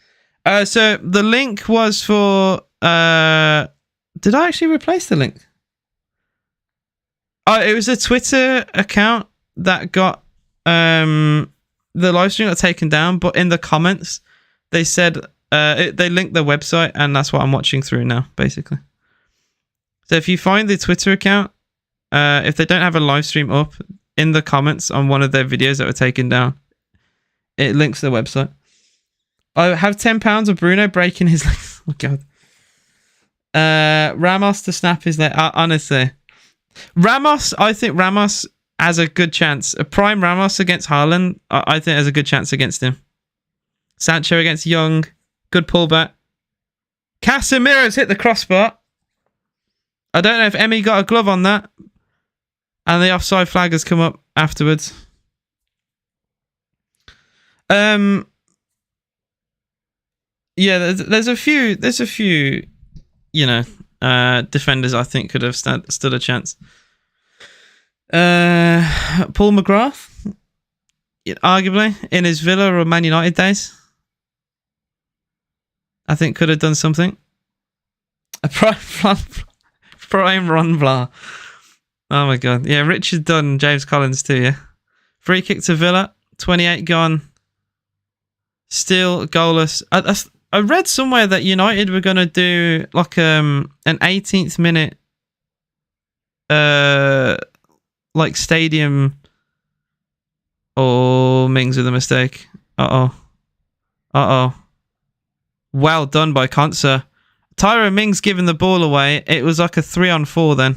So the link was for... did I actually replace the link? Oh, it was a Twitter account that got... the live stream got taken down, but in the comments, they said... they linked their website, and that's what I'm watching through now, basically. So if you find the Twitter account, if they don't have a live stream up, in the comments on one of their videos that were taken down, it links to the website. I have £10 of Bruno breaking his legs. Oh, God. Ramos to snap his leg. Honestly. I think Ramos has a good chance. A prime Ramos against Haaland, I think has a good chance against him. Sancho against Young. Good pullback. Casemiro's hit the crossbar. I don't know if Emmy got a glove on that. And the offside flag has come up afterwards. Yeah, there's a few, defenders I think could have stood a chance. Paul McGrath, arguably, in his Villa or Man United days, I think could have done something. A prime Ron Blah. Oh my God. Yeah, Richard Dunn, James Collins too, yeah. Free kick to Villa, 28 gone. Still goalless. I read somewhere that United were going to do like an 18th minute like stadium. Oh, Mings with a mistake. Uh-oh. Well done by Konsa. Tyrone Mings giving the ball away. It was like a 3-on-4 then.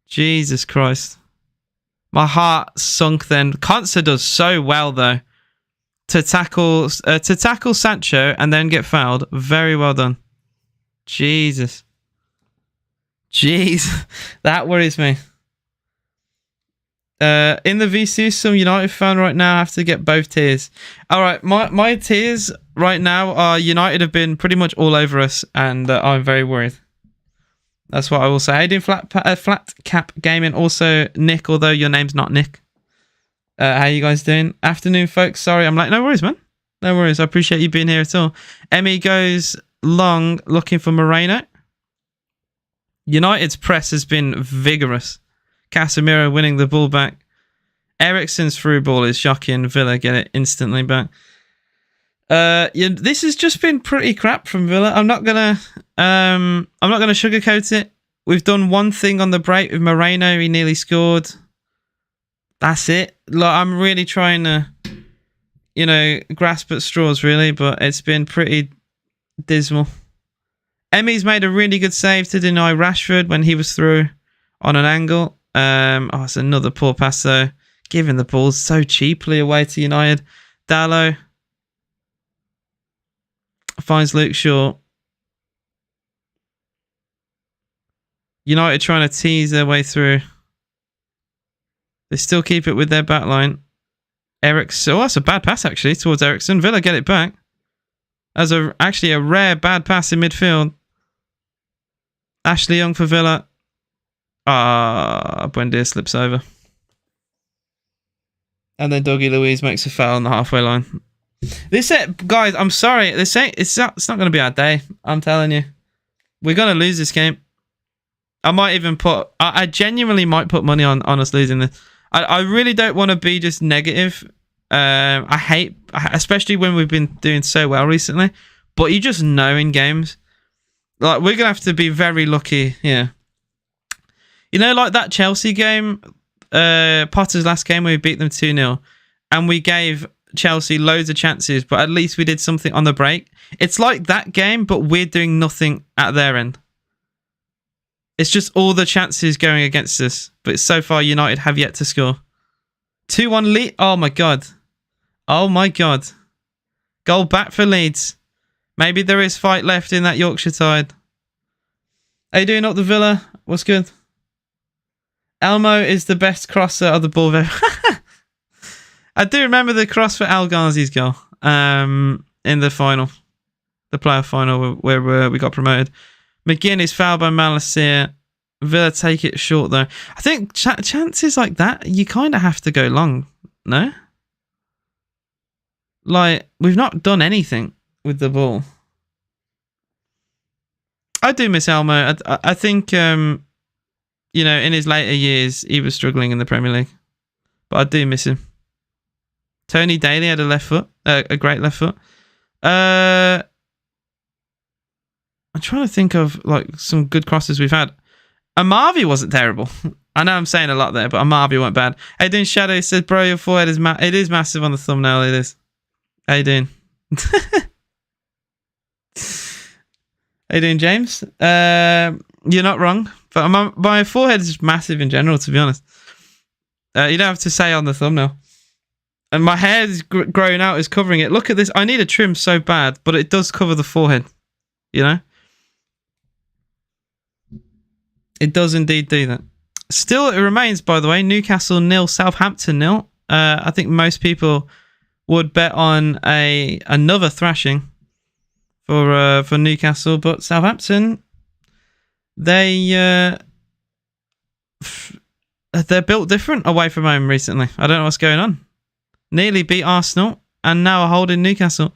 Jesus Christ. My heart sunk then. Konsa does so well though. to tackle Sancho and then get fouled. Very well done. Jesus. Jeez. That worries me. In the VC, some United fan right now have to get both tiers. All right, my tiers right now are United have been pretty much all over us, and I'm very worried. That's what I will say. How you doing, Flat Cap Gaming? Also, Nick, although your name's not Nick. How you guys doing? Afternoon, folks. Sorry, I'm late. No worries, man. No worries. I appreciate you being here at all. Emmy goes long looking for Moreno. United's press has been vigorous. Casemiro winning the ball back. Eriksen's through ball is shocking. Villa get it instantly back. Yeah, this has just been pretty crap from Villa. I'm not gonna sugarcoat it. We've done one thing on the break with Moreno. He nearly scored. That's it. Like, I'm really trying to, grasp at straws, really, but it's been pretty dismal. Emmy's made a really good save to deny Rashford when he was through on an angle. It's another poor pass, though. Giving the ball so cheaply away to United. Dallo finds Luke Shaw. United trying to tease their way through. They still keep it with their back line. Eriksen. Oh, that's a bad pass, actually, towards Eriksen. Villa get it back. That's actually a rare bad pass in midfield. Ashley Young for Villa. Buendia slips over. And then Dougie Luiz makes a foul on the halfway line. Guys, I'm sorry. It's not going to be our day. I'm telling you. We're going to lose this game. I might even I genuinely might put money on us losing this. I really don't want to be just negative. I hate, especially when we've been doing so well recently. But you just know in games, like, we're gonna have to be very lucky. Yeah, like that Chelsea game, Potter's last game where we beat them 2-0, and we gave Chelsea loads of chances, but at least we did something on the break. It's like that game, but we're doing nothing at their end. It's just all the chances going against us. But so far, United have yet to score. 2-1 lead. Oh, my God. Oh, my God. Goal back for Leeds. Maybe there is fight left in that Yorkshire side. How you doing up the Villa? What's good? Elmo is the best crosser of the ball. I do remember the cross for Al Ghazi's goal in the final. The playoff final where we got promoted. McGinn is fouled by Malacia. Villa take it short, though. I think chances like that, you kind of have to go long, no? Like, we've not done anything with the ball. I do miss Elmo. I think, in his later years, he was struggling in the Premier League. But I do miss him. Tony Daly had a great left foot. I'm trying to think of some good crosses we've had. Amavi wasn't terrible. I know I'm saying a lot there, but Amavi weren't bad. How you doing, Shadow? Said, bro, your forehead is it is massive on the thumbnail. It is. How you doing? How you doing, James? You're not wrong, but my forehead is just massive in general, to be honest. You don't have to say on the thumbnail. And my hair is growing out, is covering it. Look at this. I need a trim so bad, but it does cover the forehead. It does indeed do that. Still, it remains, by the way, Newcastle 0, Southampton 0. I think most people would bet on another thrashing for Newcastle, but Southampton, they're built different away from home recently. I don't know what's going on. Nearly beat Arsenal and now are holding Newcastle.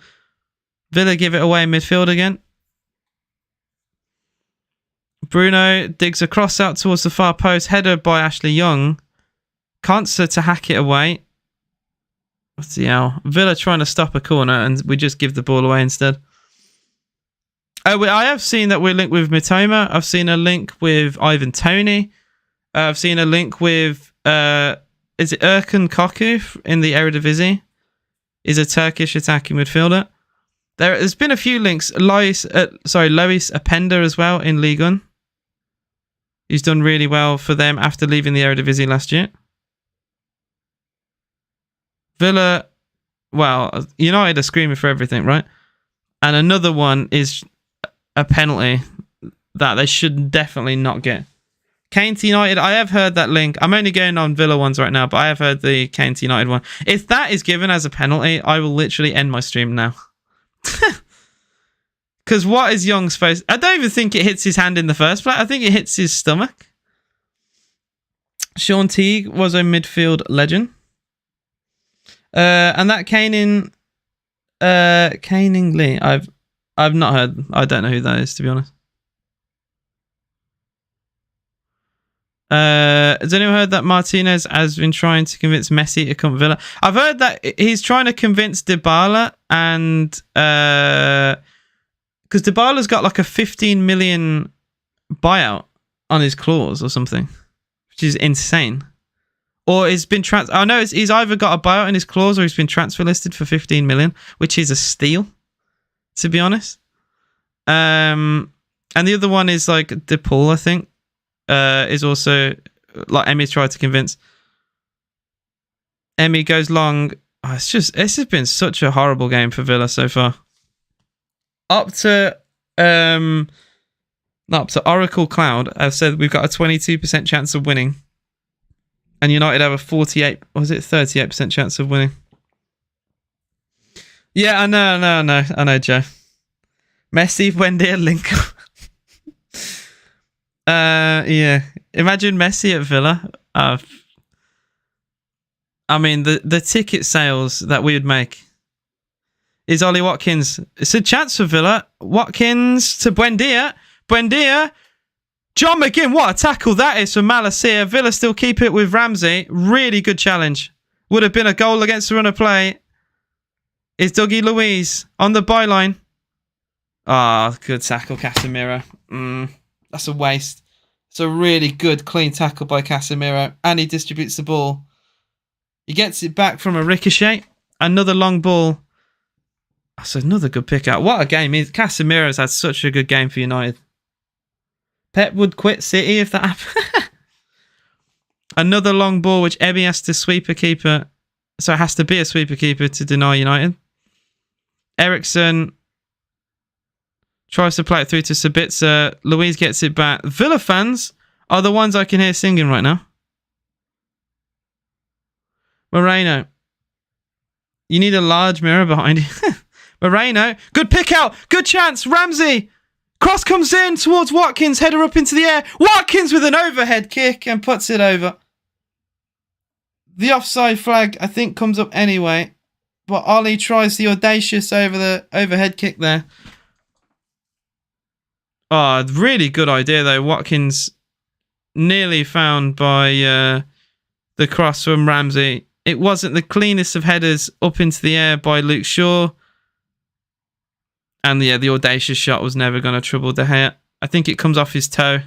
Villa give it away in midfield again. Bruno digs a cross out towards the far post. Header by Ashley Young. Conser to hack it away. What's the hell? Villa trying to stop a corner and we just give the ball away instead. I have seen that we're linked with Mitoma. I've seen a link with Ivan Toney. I've seen a link with... is it Erkan Koku in the Eredivisie? Is a Turkish attacking midfielder. There's been a few links. Lois Apenda as well in Ligue 1. He's done really well for them after leaving the Eredivisie last year. Villa well, United are screaming for everything, right? And another one is a penalty that they should definitely not get. Kane to United, I have heard that link. I'm only going on Villa ones right now, but I have heard the Kane to United one. If that is given as a penalty, I will literally end my stream now. Because what is Young supposed... I don't even think it hits his hand in the first place. I think it hits his stomach. Sean Teague was a midfield legend. And that Kane Lee, I've not heard. I don't know who that is, to be honest. Has anyone heard that Martinez has been trying to convince Messi to come to Villa? I've heard that he's trying to convince Dybala, and because Dybala's got like a 15 million buyout on his clause or something, which is insane. Or he's been I know he's either got a buyout in his clause or he's been transfer listed for 15 million, which is a steal, to be honest. And the other one is like DePaul, I think. Is also like Emmy's tried to convince. Emmy goes long. Oh, this has been such a horrible game for Villa so far. Up to Oracle Cloud, I've said we've got a 22% chance of winning, and United have a 38% chance of winning. Yeah, I know, Joe. Messi, Buendia, link up. Yeah. Imagine Messi at Villa. I mean, the ticket sales that we would make. Is Ollie Watkins. It's a chance for Villa. Watkins to Buendia. Buendia. John McGinn. What a tackle that is from Malacia. Villa still keep it with Ramsey. Really good challenge. Would have been a goal against the run of play. Is Dougie Luiz on the byline. Ah, good tackle, Casemiro. That's a waste. It's a really good, clean tackle by Casemiro. And he distributes the ball. He gets it back from a ricochet. Another long ball. That's another good pick out. What a game. Casemiro's had such a good game for United. Pep would quit City if that happened. Another long ball, which Ebby has to sweep a keeper. So it has to be a sweeper keeper to deny United. Ericsson tries to play it through to Sabitzer. Luiz gets it back. Villa fans are the ones I can hear singing right now. Moreno. You need a large mirror behind you. Moreno. Good pick out. Good chance. Ramsey. Cross comes in towards Watkins. Header up into the air. Watkins with an overhead kick and puts it over. The offside flag, I think, comes up anyway. But Ollie tries the audacious over the overhead kick there. Oh, really good idea, though. Watkins nearly found by the cross from Ramsey. It wasn't the cleanest of headers up into the air by Luke Shaw. And yeah, the audacious shot was never going to trouble De Gea. I think it comes off his toe.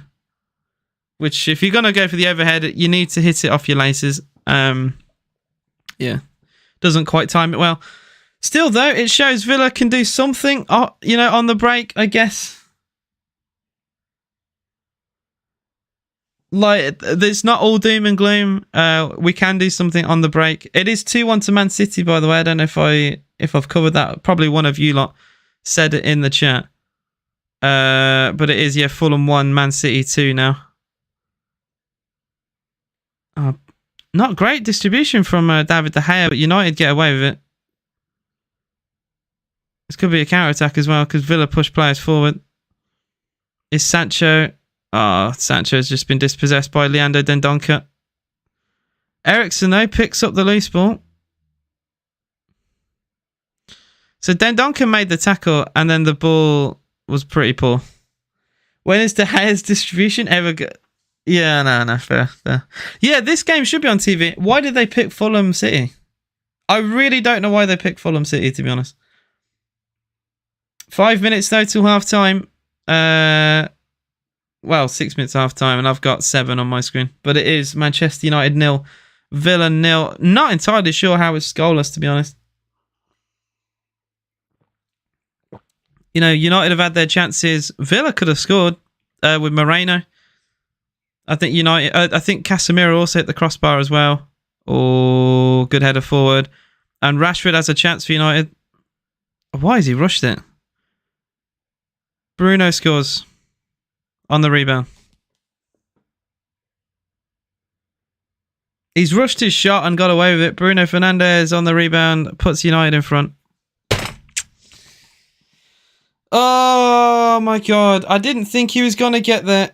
Which, if you're going to go for the overhead, you need to hit it off your laces. Yeah. Doesn't quite time it well. Still, though, it shows Villa can do something, on the break, I guess. Like, it's not all doom and gloom. We can do something on the break. It is 2-1 to Man City, by the way. I don't know if I've covered that. Probably one of you lot said it in the chat. But it is, Fulham 1, Man City 2 now. Not great distribution from David De Gea, but United get away with it. This could be a counter-attack as well, because Villa push players forward. Is Sancho... Oh, Sancho's just been dispossessed by Leandro Dendoncker. Ericsson, though, picks up the loose ball. So Dendoncker made the tackle, and then the ball was pretty poor. When is De Gea's distribution ever good? Yeah, no, fair. Yeah, this game should be on TV. Why did they pick Fulham City? I really don't know why they picked Fulham City, to be honest. 5 minutes, though, till half-time. 6 minutes half-time, and I've got 7 on my screen. But it is Manchester United 0, Villa 0. Not entirely sure how it's goalless, to be honest. United have had their chances. Villa could have scored with Moreno. I think Casemiro also hit the crossbar as well. Oh, good header forward. And Rashford has a chance for United. Why has he rushed it? Bruno scores on the rebound. He's rushed his shot and got away with it. Bruno Fernandes on the rebound puts United in front. Oh my God. I didn't think he was going to get there.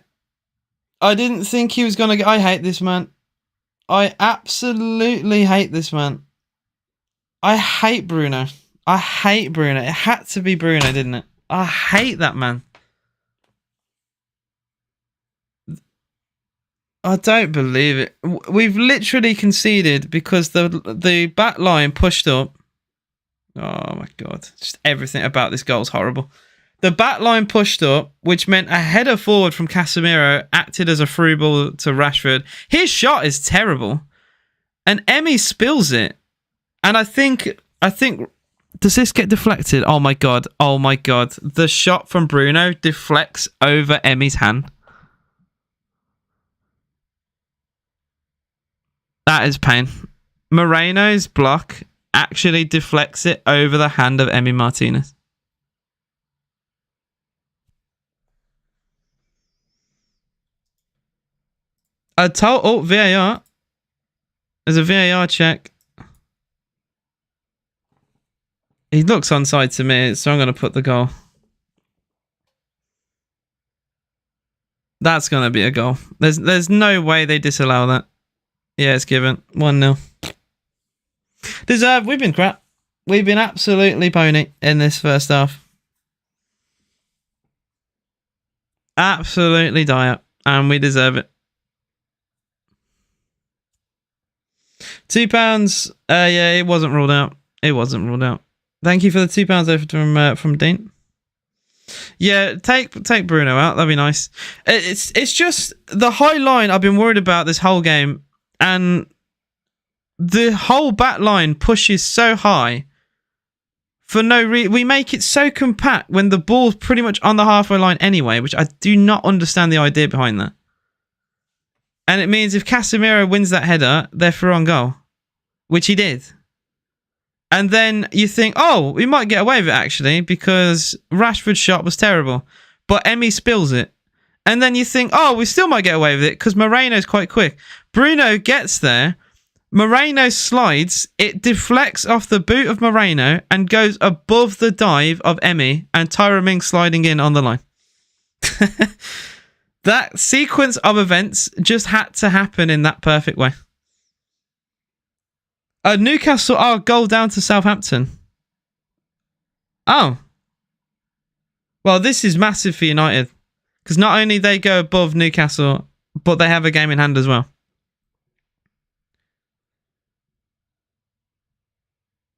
I didn't think he was going to get... I hate this man. I absolutely hate this man. I hate Bruno. I hate Bruno. It had to be Bruno, didn't it? I hate that man. I don't believe it. We've literally conceded because the back line pushed up. Oh my God. Just everything about this goal is horrible. The back line pushed up, which meant a header forward from Casemiro acted as a through ball to Rashford. His shot is terrible. And Emmy spills it. And I think, does this get deflected? Oh my God. Oh my God. The shot from Bruno deflects over Emmy's hand. That is pain. Moreno's block actually deflects it over the hand of Emi Martinez. VAR. There's a VAR check. He looks onside to me, so I'm going to put the goal. That's going to be a goal. There's no way they disallow that. Yeah, it's given. 1-0. Deserved. We've been crap. We've been absolutely pony in this first half. Absolutely dire. And we deserve it. £2. Yeah, it wasn't ruled out. It wasn't ruled out. Thank you for the £2 from Dean. Yeah, take Bruno out. That'd be nice. It's just the high line I've been worried about this whole game. And the whole back line pushes so high for no reason. We make it so compact when the ball's pretty much on the halfway line anyway, which I do not understand the idea behind that. And it means if Casemiro wins that header, they're through on goal, which he did. And then you think, oh, we might get away with it actually because Rashford's shot was terrible, but Emmy spills it. And then you think, oh, we still might get away with it because Moreno's quite quick. Bruno gets there. Moreno slides. It deflects off the boot of Moreno and goes above the dive of Emmy and Tyra Ming sliding in on the line. That sequence of events just had to happen in that perfect way. Newcastle are goal down to Southampton. Oh. Well, this is massive for United. Because not only they go above Newcastle, but they have a game in hand as well.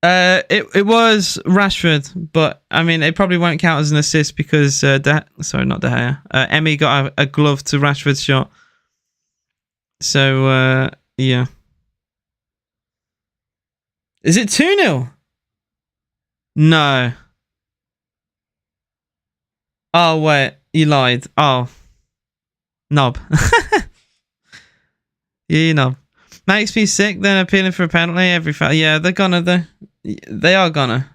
It was Rashford, but I mean, it probably won't count as an assist because not De Gea. Emmy got a glove to Rashford's shot. So yeah. Is it 2-0? No. Oh wait, you lied. Oh, knob. You knob. Makes me sick. Then appealing for a penalty every foul. Yeah, they're gonna. They are gonna.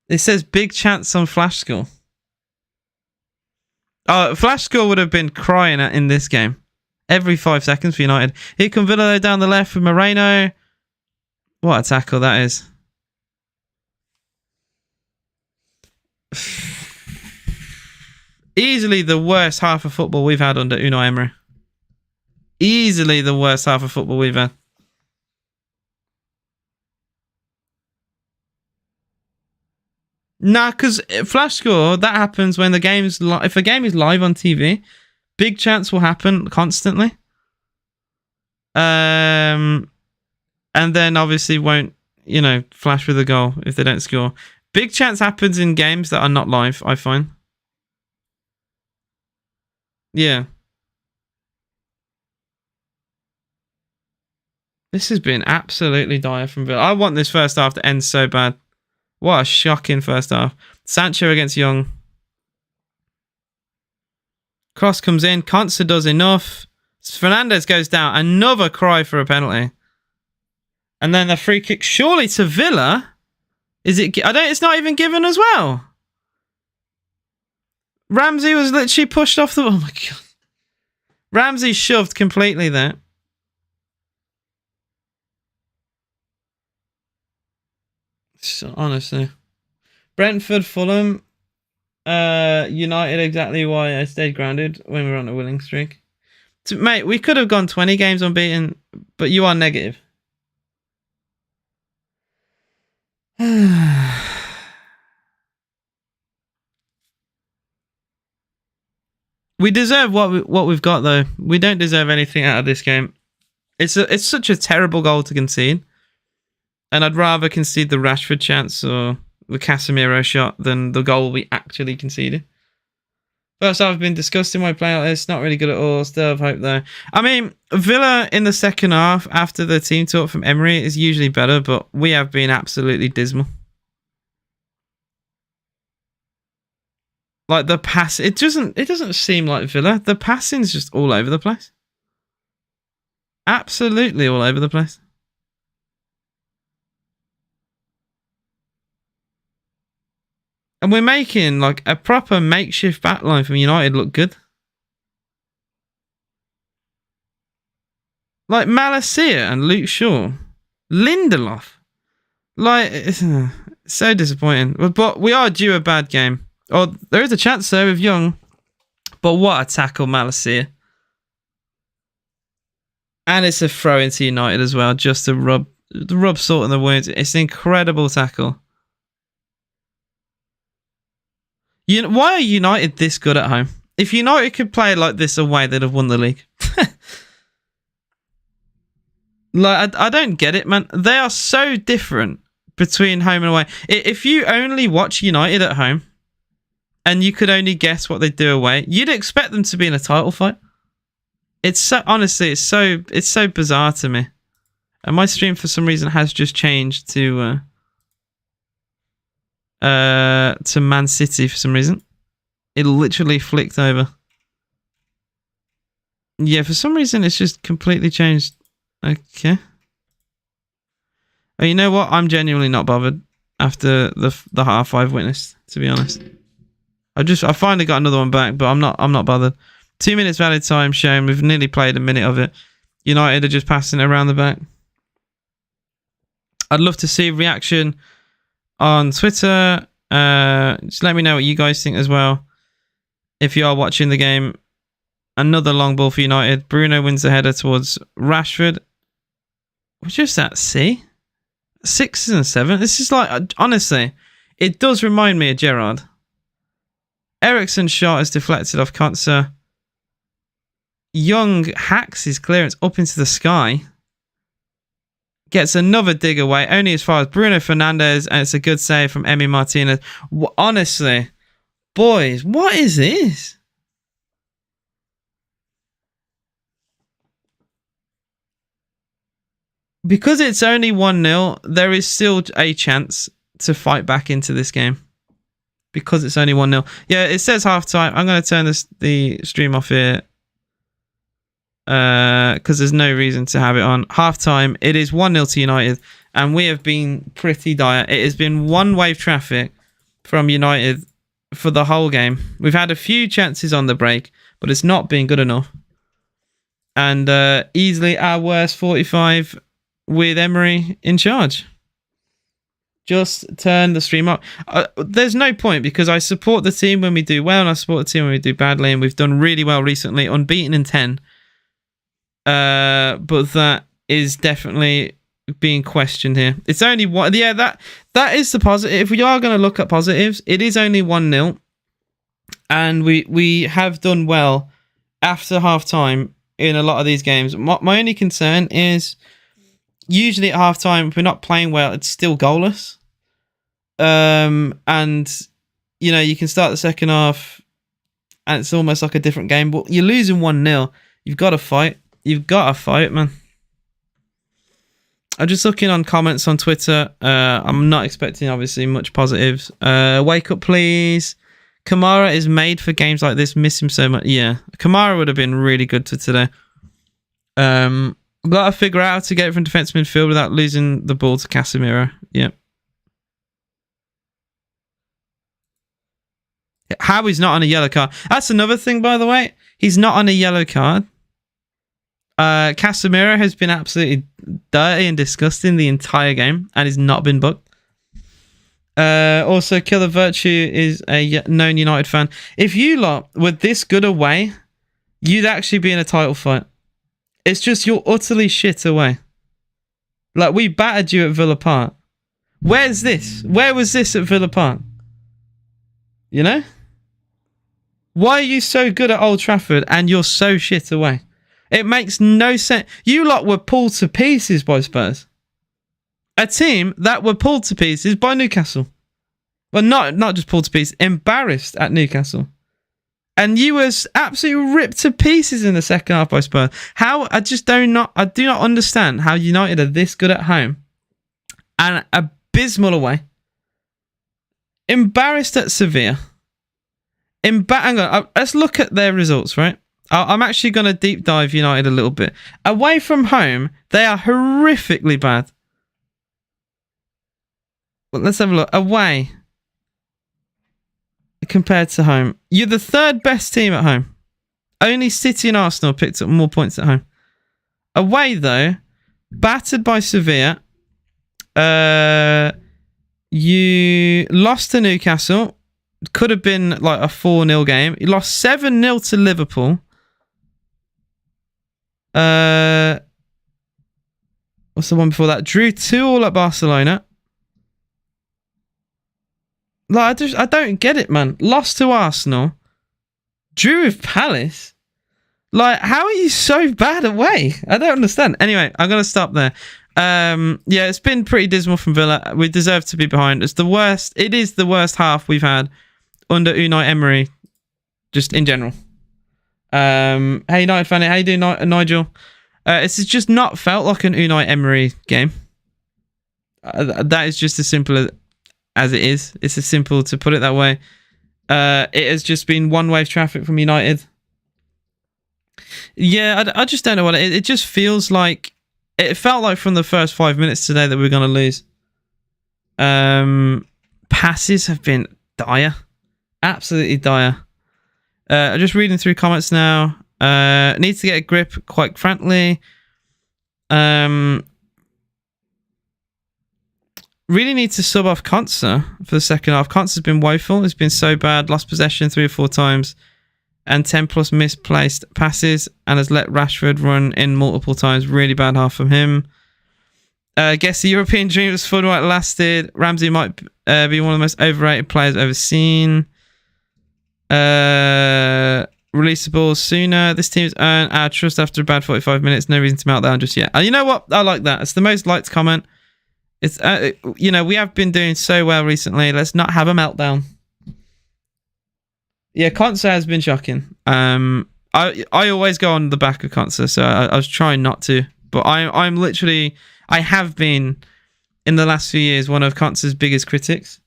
It says big chance on Flash Score. Oh, Flash Score would have been crying at in this game. Every 5 seconds for United. Here come Villa down the left with Moreno. What a tackle that is. Easily the worst half of football we've had under Unai Emery. Easily the worst half of football we've had. Nah, because Flash Score, that happens when the game's... if a game is live on TV, big chance will happen constantly. And then obviously won't, flash with a goal if they don't score. Big chance happens in games that are not live, I find. Yeah. This has been absolutely dire from Villa. I want this first half to end so bad. What a shocking first half. Sancho against Young. Cross comes in. Konsa does enough. Fernandez goes down. Another cry for a penalty. And then the free kick surely to Villa. Is it? It's not even given as well. Ramsey was literally pushed off the... Oh my God. Ramsey shoved completely there. So, honestly. Brentford, Fulham, United, exactly why I stayed grounded when we were on a winning streak. Mate, we could have gone 20 games unbeaten, but you are negative. We deserve what we've got, though. We don't deserve anything out of this game. It's such a terrible goal to concede. And I'd rather concede the Rashford chance or the Casemiro shot than the goal we actually conceded. First half, I've been disgusting my play like this. Not really good at all. Still have hope, though. I mean, Villa in the second half, after the team talk from Emery, is usually better, but we have been absolutely dismal. Like the pass, it doesn't seem like Villa. The passing's just all over the place. Absolutely all over the place. And we're making like a proper makeshift backline from United look good. Like Malacia and Luke Shaw. Lindelof. Like, it's so disappointing. But we are due a bad game. Oh, there is a chance though with Young. But what a tackle, Malacia. And it's a throw into United as well, just to rub salt in the wounds. It's an incredible tackle. Why are United this good at home? If United could play like this away, they'd have won the league. Like, I don't get it, man. They are so different between home and away. If you only watch United at home and you could only guess what they do away, you'd expect them to be in a title fight. It's so, honestly, it's so bizarre to me. And my stream for some reason has just changed to Man City for some reason. It literally flicked over. Yeah, for some reason it's just completely changed. Okay. Oh, you know what? I'm genuinely not bothered after the half I've witnessed, to be honest. I finally got another one back, but I'm not bothered. 2 minutes valid time shown. We've nearly played a minute of it. United are just passing it around the back. I'd love to see reaction on Twitter. Just let me know what you guys think as well. If you are watching the game, another long ball for United. Bruno wins the header towards Rashford. We're just at C. 6 and 7. This is like, honestly, it does remind me of Gerrard. Eriksen's shot is deflected off Konsa. Young hacks his clearance up into the sky. Gets another dig away, only as far as Bruno Fernandes, and it's a good save from Emi Martinez. Honestly, boys, what is this? Because it's only 1-0, there is still a chance to fight back into this game. Because it's only 1-0. Yeah, it says half-time. I'm going to turn the stream off here. Because there's no reason to have it on. Half-time, it is 1-0 to United. And we have been pretty dire. It has been one-wave traffic from United for the whole game. We've had a few chances on the break, but it's not been good enough. And easily our worst 45 with Emery in charge. Just turn the stream up. There's no point because I support the team when we do well and I support the team when we do badly, and we've done really well recently, unbeaten in 10. But that is definitely being questioned here. It's only one. Yeah, that is the positive. If we are going to look at positives, it is only 1-0, and we have done well after half time in a lot of these games. My only concern is usually at half time, if we're not playing well, it's still goalless. And you know, you can start the second half and it's almost like a different game, but you're losing 1-0. You've got to fight. You've got to fight, man. I'm just looking on comments on Twitter. I'm not expecting, obviously, much positives. Wake up, please. Kamara is made for games like this. Miss him so much. Yeah, Kamara would have been really good to today. Got to figure out how to get it from defense midfield without losing the ball to Casemiro. Yep. How he's not on a yellow card. That's another thing, by the way. He's not on a yellow card. Casemiro has been absolutely dirty and disgusting the entire game and has not been booked. Also, Killer Virtue is a known United fan. If you lot were this good away, you'd actually be in a title fight. It's just you're utterly shit away. Like, we battered you at Villa Park. Where's this? Where was this at Villa Park? You know? Why are you so good at Old Trafford and you're so shit away? It makes no sense. You lot were pulled to pieces by Spurs. A team that were pulled to pieces by Newcastle. Well, not just pulled to pieces, embarrassed at Newcastle. And you was absolutely ripped to pieces in the second half by Spurs. How? I do not understand how United are this good at home and abysmal away. Embarrassed at Sevilla. Hang on, let's look at their results, right? I'm actually going to deep dive United a little bit. Away from home, they are horrifically bad. Well, let's have a look. Away compared to home. You're the third best team at home. Only City and Arsenal picked up more points at home. Away, though, battered by Sevilla. You lost to Newcastle. Could have been like a 4-0 game. You lost 7-0 to Liverpool. What's the one before that? Drew 2-2 at Barcelona. Like, I don't get it, man. Lost to Arsenal. Drew with Palace. Like, how are you so bad away? I don't understand. Anyway, I'm going to stop there. Yeah, it's been pretty dismal from Villa. We deserve to be behind. It's the worst. It is the worst half we've had under Unai Emery, just in general. Hey, United fan, how you doing, Nigel? It's just not felt like an Unai Emery game. That is just as simple as it is. It's as simple to put it that way. It has just been one-way traffic from United. Yeah, I just don't know what it just feels like. It felt like from the first 5 minutes today that we were going to lose. Passes have been dire. Absolutely dire. I'm just reading through comments now. Needs to get a grip, quite frankly. Really need to sub off Konsa for the second half. Konsa's been woeful. It's been so bad. Lost possession 3 or 4 times. And 10 plus misplaced passes. And has let Rashford run in multiple times. Really bad half from him. Guess the European dream was fun while it lasted. Ramsey might be one of the most overrated players I've ever seen. Release the ball sooner. This team's earned our trust after a bad 45 minutes. No reason to melt down just yet. You know what? I like that. It's the most liked comment. It's we have been doing so well recently. Let's not have a meltdown. Yeah, Konsa has been shocking. I always go on the back of Konsa, so I was trying not to. But I'm literally, I have been in the last few years one of Konsa's biggest critics,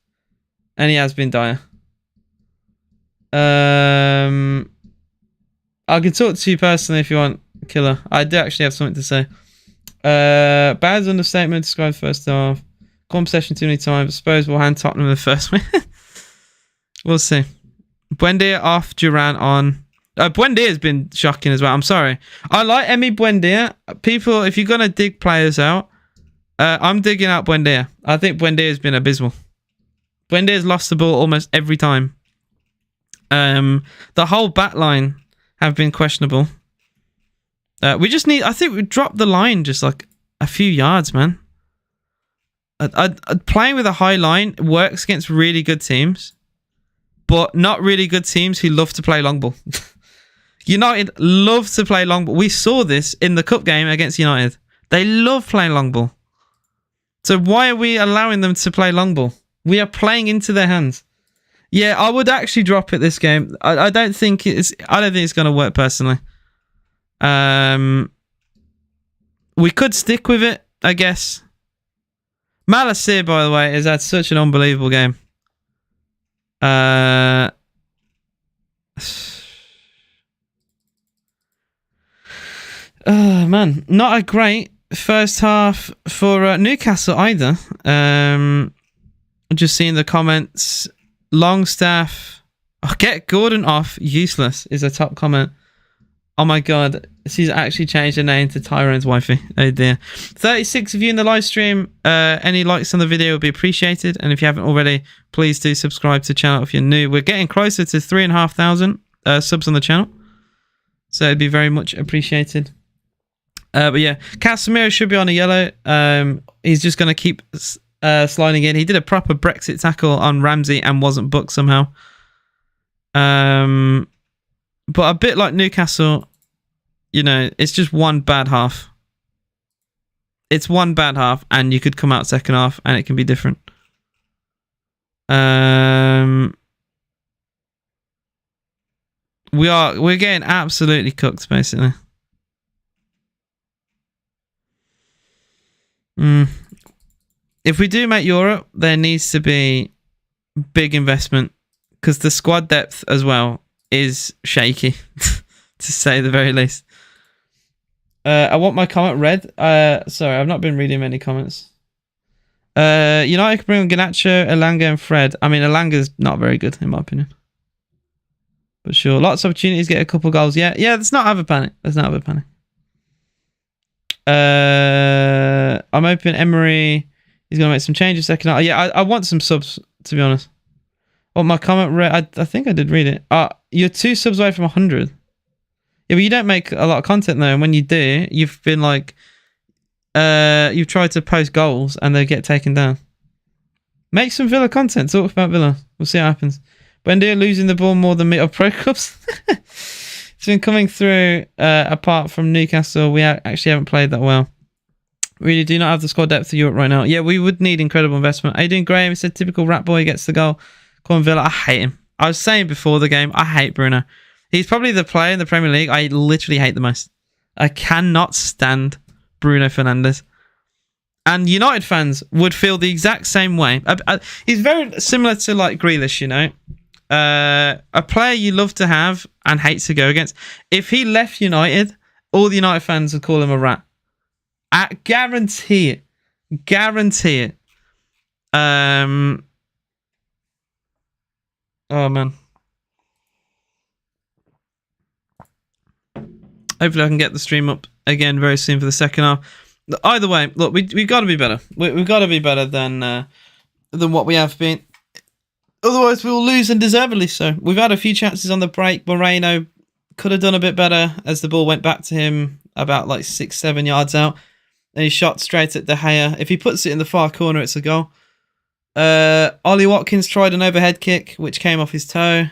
and he has been dire. I can talk to you personally if you want, Killer. I do actually have something to say. Bad's understatement. Describe first half. Calm possession too many times. I suppose we'll hand Tottenham the first win. We'll see. Buendia off, Duran on. Buendia has been shocking as well. I'm sorry. I like Emi Buendia. People, if you're going to dig players out, I'm digging out Buendia. I think Buendia has been abysmal. Buendia has lost the ball almost every time. The whole back line have been questionable. We just need... I think we dropped the line just like a few yards, man. Playing with a high line works against really good teams, but not really good teams who love to play long ball. United love to play long ball. We saw this in the cup game against United. They love playing long ball. So why are we allowing them to play long ball? We are playing into their hands. Yeah, I would actually drop it this game. I don't think it's going to work personally. We could stick with it, I guess. Malasir, by the way, has had such an unbelievable game. Man, not a great first half for Newcastle either. Just seeing the comments. Longstaff, get Gordon off. Useless is a top comment. Oh my god, she's actually changed her name to Tyrone's wifey. Oh dear. 36 of you in the live stream. Any likes on the video would be appreciated. And if you haven't already, please do subscribe to the channel if you're new. We're getting closer to 3,500 subs on the channel. So it'd be very much appreciated. But yeah, Casemiro should be on a yellow. He's just going to keep sliding in. He did a proper Brexit tackle on Ramsey and wasn't booked somehow. But a bit like Newcastle, you know, it's just one bad half. It's one bad half, and you could come out second half, and it can be different. We're getting absolutely cooked, basically. If we do make Europe, there needs to be big investment, because the squad depth as well is shaky, to say the very least. I want my comment read. Sorry, I've not been reading many comments. United can bring on Garnacho, Elanga and Fred. I mean, Elanga's not very good, in my opinion. But sure, lots of opportunities, get a couple goals. Yeah, let's not have a panic. Let's not have a panic. I'm hoping Emery is going to make some changes second half. Yeah, I want some subs, to be honest. Oh, my comment read. I think I did read it. You're 2 subs away from 100. Yeah, but you don't make a lot of content though, and when you do, you've been like, you've tried to post goals and they get taken down. Make some Villa content. Talk about Villa. We'll see what happens. Buendia losing the ball more than me of Pro Clubs. It's been coming through. Apart from Newcastle, we actually haven't played that well. Really do not have the squad depth for Europe right now. Yeah, we would need incredible investment. Are you doing Graham? He said typical rat boy gets the goal. Come on, Villa. I hate him. I was saying before the game, I hate Bruno. He's probably the player in the Premier League I literally hate the most. I cannot stand Bruno Fernandes. And United fans would feel the exact same way. He's very similar to like Grealish, you know. A player you love to have and hate to go against. If he left United, all the United fans would call him a rat. I guarantee it. Guarantee it. Oh, man. Hopefully I can get the stream up again very soon for the second half. Either way, look, we've got to be better. We've got to be better than what we have been. Otherwise, we'll lose, and deservedly so. We've had a few chances on the break. Moreno could have done a bit better as the ball went back to him about like 6-7 yards out. And he shot straight at De Gea. If he puts it in the far corner, it's a goal. Ollie Watkins tried an overhead kick, which came off his toe.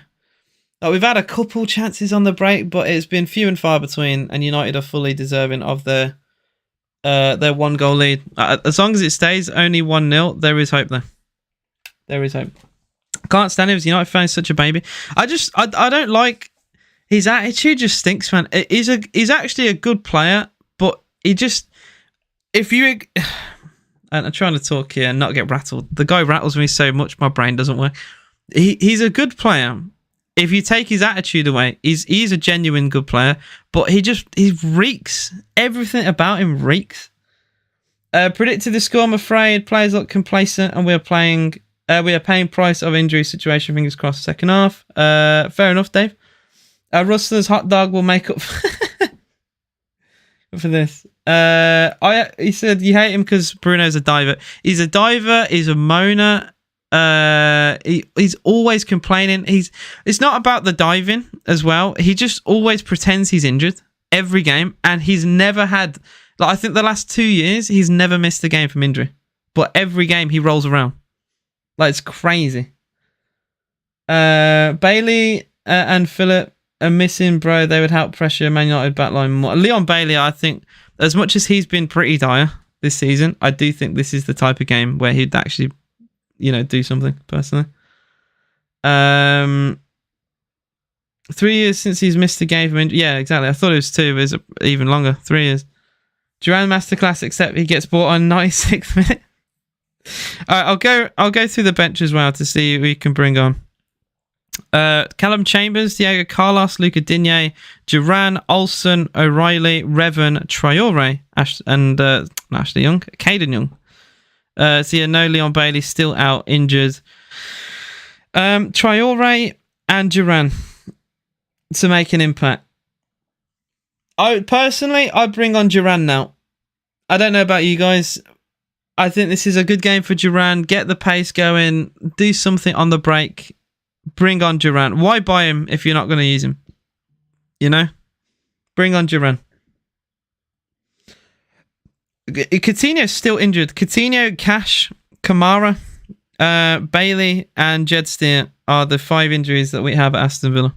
We've had a couple chances on the break, but it's been few and far between, and United are fully deserving of their 1-goal lead. As long as it stays only 1-0, there is hope there. There is hope. Can't stand him as a United fan. He's such a baby. I don't like his attitude. Just stinks, man. He's actually a good player, but he just, if you, and I'm trying to talk here and not get rattled. The guy rattles me so much my brain doesn't work. He's a good player. If you take his attitude away, he's a genuine good player, but he reeks. Everything about him reeks. Predicted the score, I'm afraid. Players look complacent, and we are paying price of injury situation. Fingers crossed. Second half. Fair enough, Dave. Rustler's hot dog will make up for this. He said you hate him because Bruno's a diver. He's a diver. He's a moaner. He's always complaining. It's not about the diving as well. He just always pretends he's injured every game, and he's never had, like, I think the last 2 years he's never missed a game from injury, but every game he rolls around. Like, it's crazy. Bailey and Philip are missing, bro. They would help pressure Man United backline more. Leon Bailey, I think, as much as he's been pretty dire this season, I do think this is the type of game where he'd actually, do something, personally. 3 years since he's missed a game from injury. Yeah, exactly. I thought it was 2, but it's even longer. 3 years. Duran Masterclass, except he gets bought on 96th minute. All right, I'll go through the bench as well to see who we can bring on. Callum Chambers, Diego Carlos, Luca Digne, Duran, Olsen, O'Reilly, Revan, Traore, and Ashley Young, Caden Young. So yeah, no Leon Bailey, still out, injured. Traore and Duran to make an impact. I'd bring on Duran now. I don't know about you guys. I think this is a good game for Duran. Get the pace going. Do something on the break. Bring on Duran. Why buy him if you're not going to use him? You know? Bring on Duran. Coutinho's still injured. Coutinho, Cash, Kamara, Bailey, and Jed Steer are the 5 injuries that we have at Aston Villa.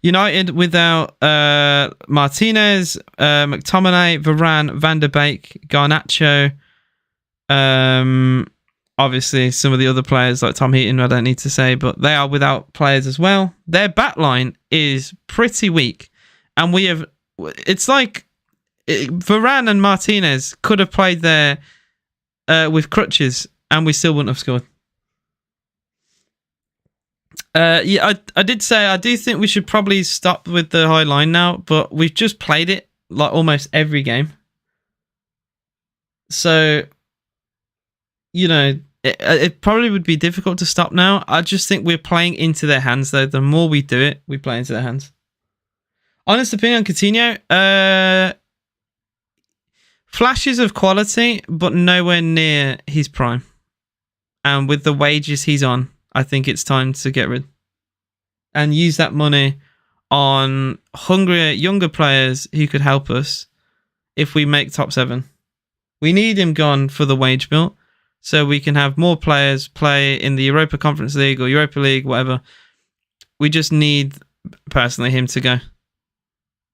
United without Martinez, McTominay, Varane, Van der Beek, Garnacho. Obviously, some of the other players like Tom Heaton, I don't need to say, but they are without players as well. Their backline is pretty weak. And it's like Varane and Martinez could have played there with crutches and we still wouldn't have scored. I did say I do think we should probably stop with the high line now, but we've just played it like almost every game. So, you know, it probably would be difficult to stop now. I just think we're playing into their hands, though. The more we do it, we play into their hands. Honest opinion on Coutinho, flashes of quality, but nowhere near his prime. And with the wages he's on, I think it's time to get rid and use that money on hungrier, younger players who could help us if we make top 7. We need him gone for the wage bill so we can have more players play in the Europa Conference League or Europa League, whatever. We just need, personally, him to go.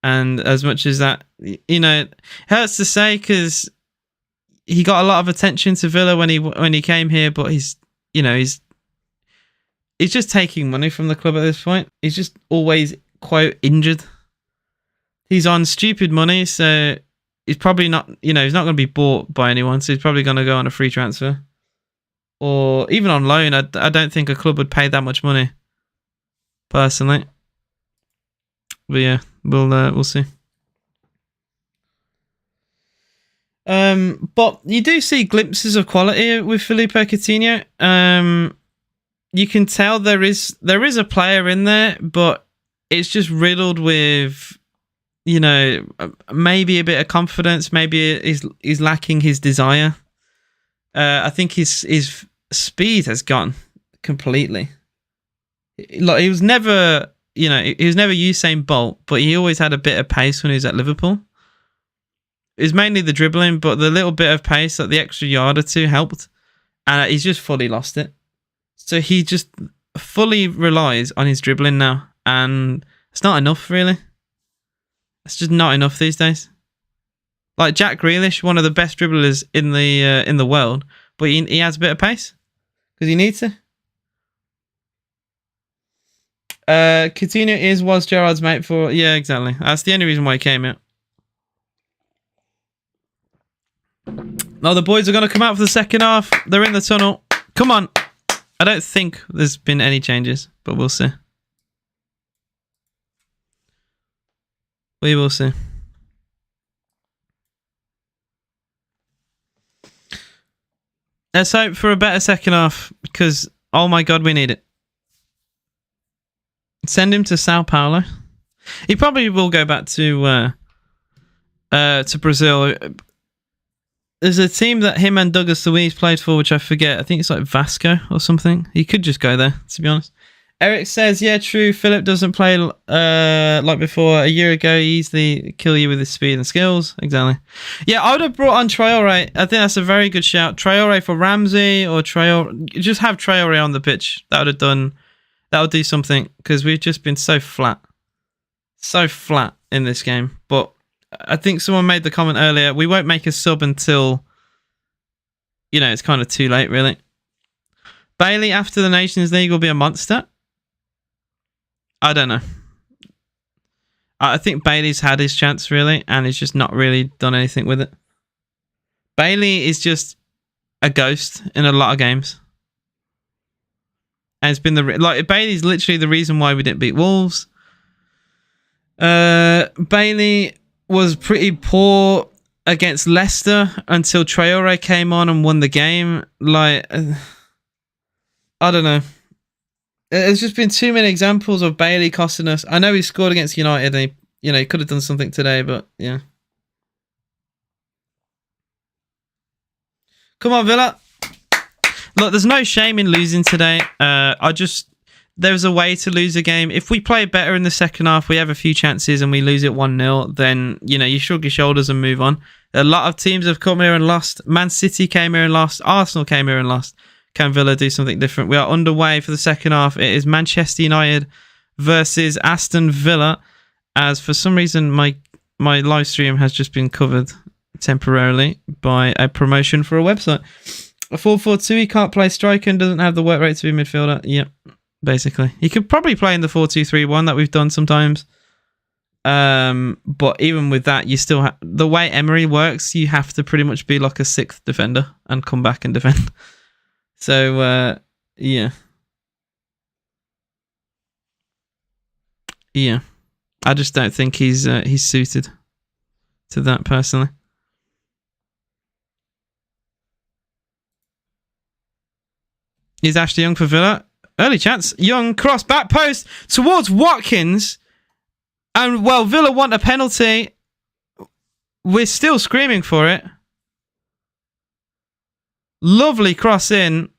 And as much as that, you know, it hurts to say because he got a lot of attention to Villa when he came here, but he's just taking money from the club at this point. He's just always, quote, injured. He's on stupid money, so he's probably not, he's not going to be bought by anyone, so he's probably going to go on a free transfer. Or even on loan. I don't think a club would pay that much money, personally. But yeah, we'll see. But you do see glimpses of quality with Felipe Coutinho. You can tell there is a player in there, but it's just riddled with, maybe a bit of confidence. Maybe he's lacking his desire. I think his speed has gone completely. Like he was never, he was never Usain Bolt, but he always had a bit of pace when he was at Liverpool. It was mainly the dribbling, but the little bit of pace, like the extra yard or two, helped, and he's just fully lost it. So he just fully relies on his dribbling now, and it's not enough, really. It's just not enough these days. Like Jack Grealish, one of the best dribblers in the world, but he has a bit of pace because he needs to. Coutinho was Gerrard's mate for... Yeah, exactly. That's the only reason why he came out. Now the boys are going to come out for the second half. They're in the tunnel. Come on. I don't think there's been any changes, but we'll see. We will see. Let's hope for a better second half, because, oh my God, we need it. Send him to Sao Paulo. He probably will go back to Brazil. There's a team that him and Douglas Luiz played for, which I forget. I think it's like Vasco or something. He could just go there, to be honest. Eric says, yeah, true. Philip doesn't play like before. A year ago, he easily kill you with his speed and skills. Exactly. Yeah, I would have brought on Traore. I think that's a very good shout. Traore for Ramsey or Traore. Just have Traore on the pitch. That would do something, because we've just been so flat. So flat in this game. But I think someone made the comment earlier, we won't make a sub until, it's kind of too late, really. Bailey after the Nations League will be a monster. I don't know. I think Bailey's had his chance, really, and he's just not really done anything with it. Bailey is just a ghost in a lot of games. And it's been Bailey's literally the reason why we didn't beat Wolves. Bailey was pretty poor against Leicester until Traore came on and won the game. I don't know. There's just been too many examples of Bailey costing us. I know he scored against United and he could have done something today, but yeah. Come on, Villa. Look, there's no shame in losing today. There's a way to lose a game. If we play better in the second half, we have a few chances and we lose it 1-0, then, you shrug your shoulders and move on. A lot of teams have come here and lost. Man City came here and lost. Arsenal came here and lost. Can Villa do something different? We are underway for the second half. It is Manchester United versus Aston Villa. As for some reason, my live stream has just been covered temporarily by a promotion for a website. A 4-4-2, he can't play striker and doesn't have the work rate to be midfielder. Yep, basically. He could probably play in the 4-2-3-1 that we've done sometimes. But even with that, you still the way Emery works, you have to pretty much be like a sixth defender and come back and defend. So, yeah. Yeah. I just don't think he's suited to that personally. Is Ashley Young for Villa? Early chance. Young cross back post towards Watkins. And, well, Villa want a penalty. We're still screaming for it. Lovely cross in.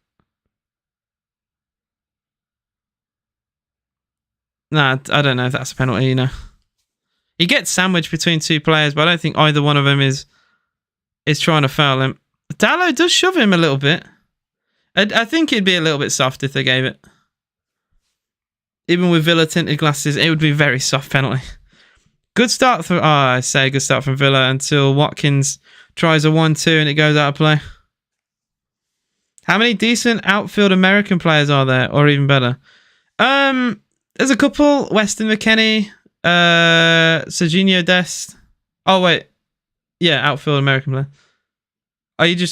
Nah, I don't know if that's a penalty, He gets sandwiched between two players, but I don't think either one of them is trying to foul him. Dallo does shove him a little bit. I think it'd be a little bit soft if they gave it. Even with Villa tinted glasses, it would be a very soft penalty. Good start for... I say good start from Villa until Watkins tries a 1-2 and it goes out of play. How many decent outfield American players are there? Or even better? There's a couple. Weston McKennie. Serginho Dest. Oh, wait. Yeah, outfield American player.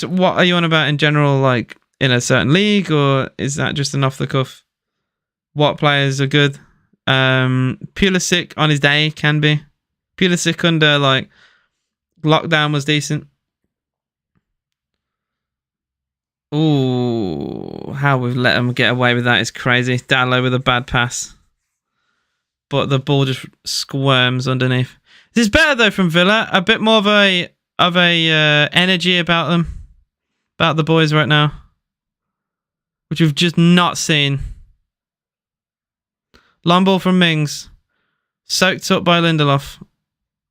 What are you on about in general, like... in a certain league, or is that just an off the cuff? What players are good? Pulisic on his day can be. Pulisic under lockdown was decent. Ooh, how we've let them get away with that is crazy. Dallo with a bad pass, but the ball just squirms underneath. This is better though from Villa. A bit more of a energy about them, about the boys right now, which we've just not seen. Long ball from Mings. Soaked up by Lindelof.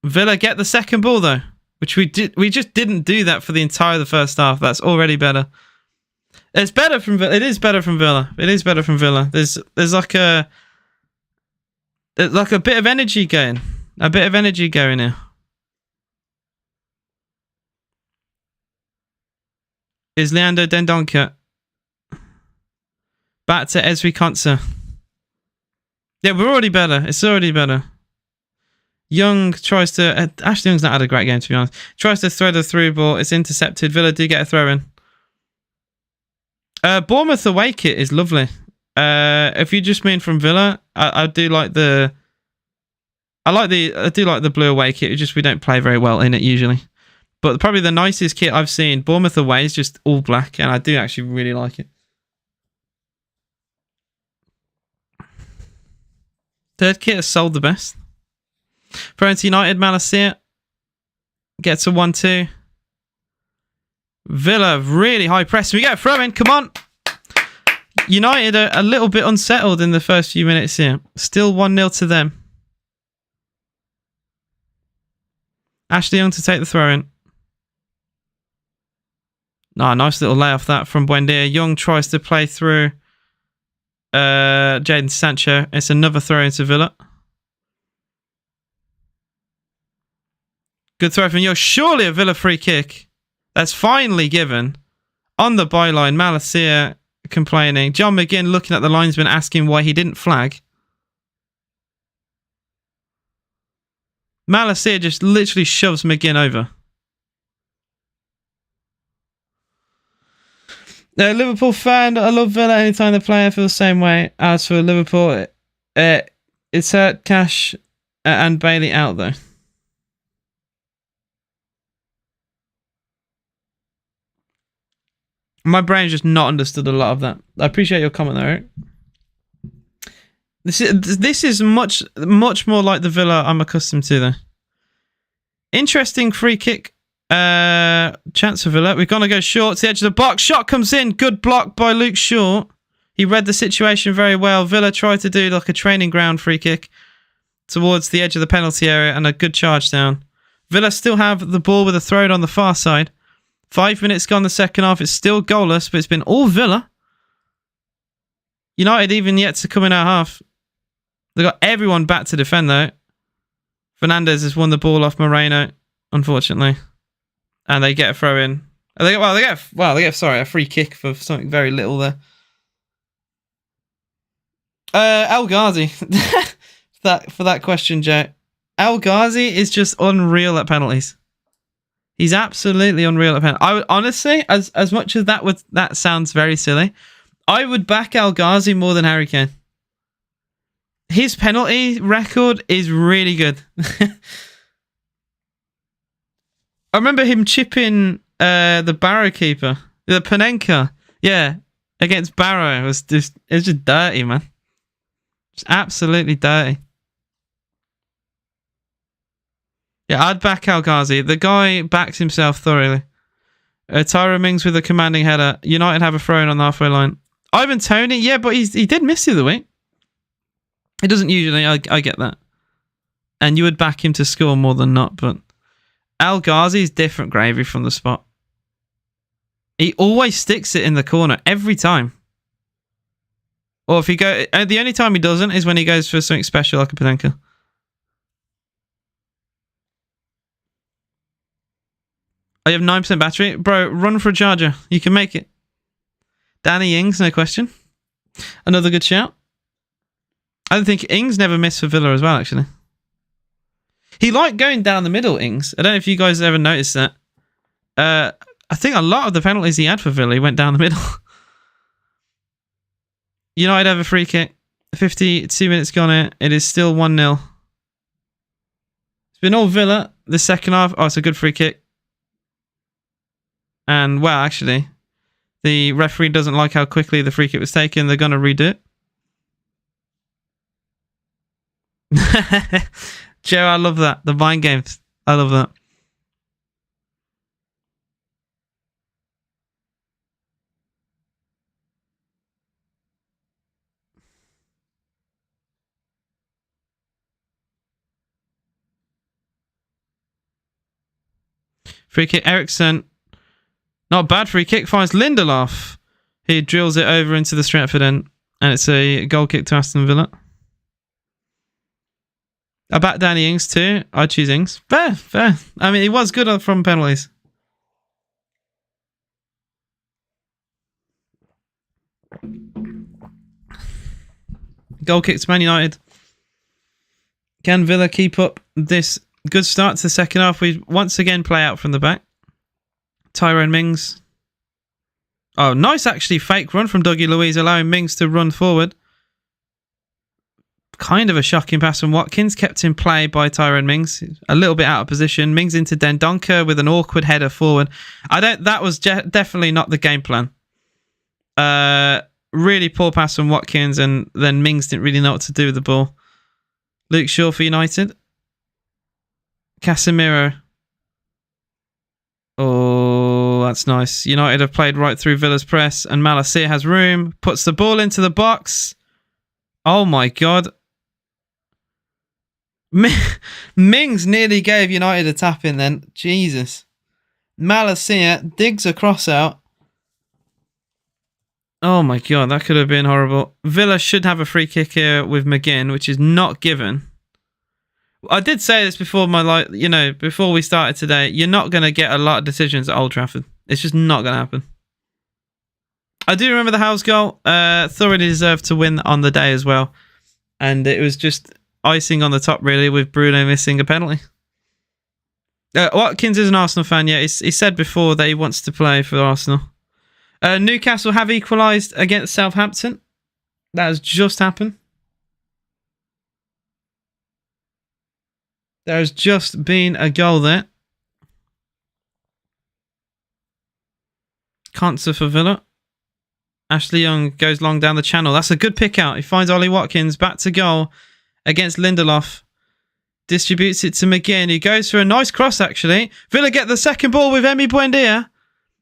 Villa get the second ball though, which we just didn't do that for the entire of the first half. That's already better. It's better from Villa. It is better from Villa. It is better from Villa. There's like a bit of energy going. A bit of energy going here. Is Leandro Dendoncker. Back to Ezri Konsa. Yeah, we're already better. It's already better. Young tries to... Ashley Young's not had a great game, to be honest. Tries to thread a through ball. It's intercepted. Villa do get a throw in. Bournemouth away kit is lovely. If you just mean from Villa, I do like the... I do like the blue away kit. It's just we don't play very well in it usually. But probably the nicest kit I've seen, Bournemouth away, is just all black. And I do actually really like it. Third kit has sold the best. Thrown to United, Malacia gets a 1-2. Villa really high press. We get a throw in. Come on. United are a little bit unsettled in the first few minutes here. Still 1-0 to them. Ashley Young to take the throw in. Nice little layoff that from Buendia. Young tries to play through Jadon Sancho. It's another throw into Villa. Good throw from Young. Surely a Villa free kick. That's finally given. On the byline, Malacia complaining. John McGinn looking at the linesman asking why he didn't flag. Malacia just literally shoves McGinn over. Liverpool fan. I love Villa anytime they play. I feel the same way. As for Liverpool, it's hurt Cash and Bailey out though. My brain's just not understood a lot of that. I appreciate your comment, though, Eric. This is much more like the Villa I'm accustomed to, though. Interesting free kick chance for Villa. We're going to go short to the edge of the box. Shot comes in. Good block by Luke Shaw. He read the situation very well. Villa tried to do like a training ground free kick towards the edge of the penalty area and a good charge down. Villa still have the ball with a throw on the far side. 5 minutes gone the second half. It's still goalless, but it's been all Villa. United even yet to come in at half. They got everyone back to defend though. Fernandez has won the ball off Moreno, unfortunately, and they get a throw in. They get a free kick for something very little there. El Ghazi, for that question, Joe. El Ghazi is just unreal at penalties. He's absolutely unreal at penalties. I would honestly, as much as that sounds very silly, I would back El Ghazi more than Harry Kane. His penalty record is really good. I remember him chipping the Barrow keeper, the Panenka, against Barrow. It was just dirty, man. Just absolutely dirty. Yeah, I'd back El Ghazi. The guy backs himself thoroughly. Tyrone Mings with a commanding header. United have a throw in on the halfway line. Ivan Toney, but he did miss the other week. It doesn't usually. I get that. And you would back him to score more than not, but El Ghazi is different gravy from the spot. He always sticks it in the corner every time. Or if he the only time he doesn't is when he goes for something special like a Panenka. I have 9% battery. Bro, run for a charger. You can make it. Danny Ings, no question. Another good shout. I don't think Ings never missed for Villa as well, actually. He liked going down the middle, Ings. I don't know if you guys ever noticed that. I think a lot of the penalties he had for Villa, he went down the middle. United have a free kick. 52 minutes gone. It is still 1-0. It's been all Villa. The second half. Oh, it's a good free kick. And, well, actually, the referee doesn't like how quickly the free kick was taken. They're going to redo it. Joe, I love that. The mind games. I love that. Free kick, Ericsson. Not bad free kick. Finds Lindelof. He drills it over into the Stretford end. And it's a goal kick to Aston Villa. I back Danny Ings too. I'd choose Ings. Fair. I mean, he was good from penalties. Goal kick to Man United. Can Villa keep up this good start to the second half? We once again play out from the back. Tyrone Mings. Oh, nice actually. Fake run from Dougie Luiz, allowing Mings to run forward. Kind of a shocking pass from Watkins, kept in play by Tyrone Mings. A little bit out of position. Mings into Dendoncker with an awkward header forward. That was definitely not the game plan. Really poor pass from Watkins, and then Mings didn't really know what to do with the ball. Luke Shaw for United. Casemiro. Oh, that's nice. United have played right through Villa's press, and Malacia has room. Puts the ball into the box. Oh my God. Mings nearly gave United a tap in then. Jesus. Malacia digs a cross out. Oh my God, that could have been horrible. Villa should have a free kick here with McGinn, which is not given. I did say this before before we started today. You're not going to get a lot of decisions at Old Trafford. It's just not going to happen. I do remember the House goal. Thoroughly deserved to win on the day as well. And it was just icing on the top, really, with Bruno missing a penalty. Watkins is an Arsenal fan, yeah. He said before that he wants to play for Arsenal. Newcastle have equalised against Southampton. That has just happened. There has just been a goal there. Cancer for Villa. Ashley Young goes long down the channel. That's a good pick out. He finds Ollie Watkins back to goal against Lindelof. Distributes it to McGinn, who goes for a nice cross, actually. Villa get the second ball with Emi Buendia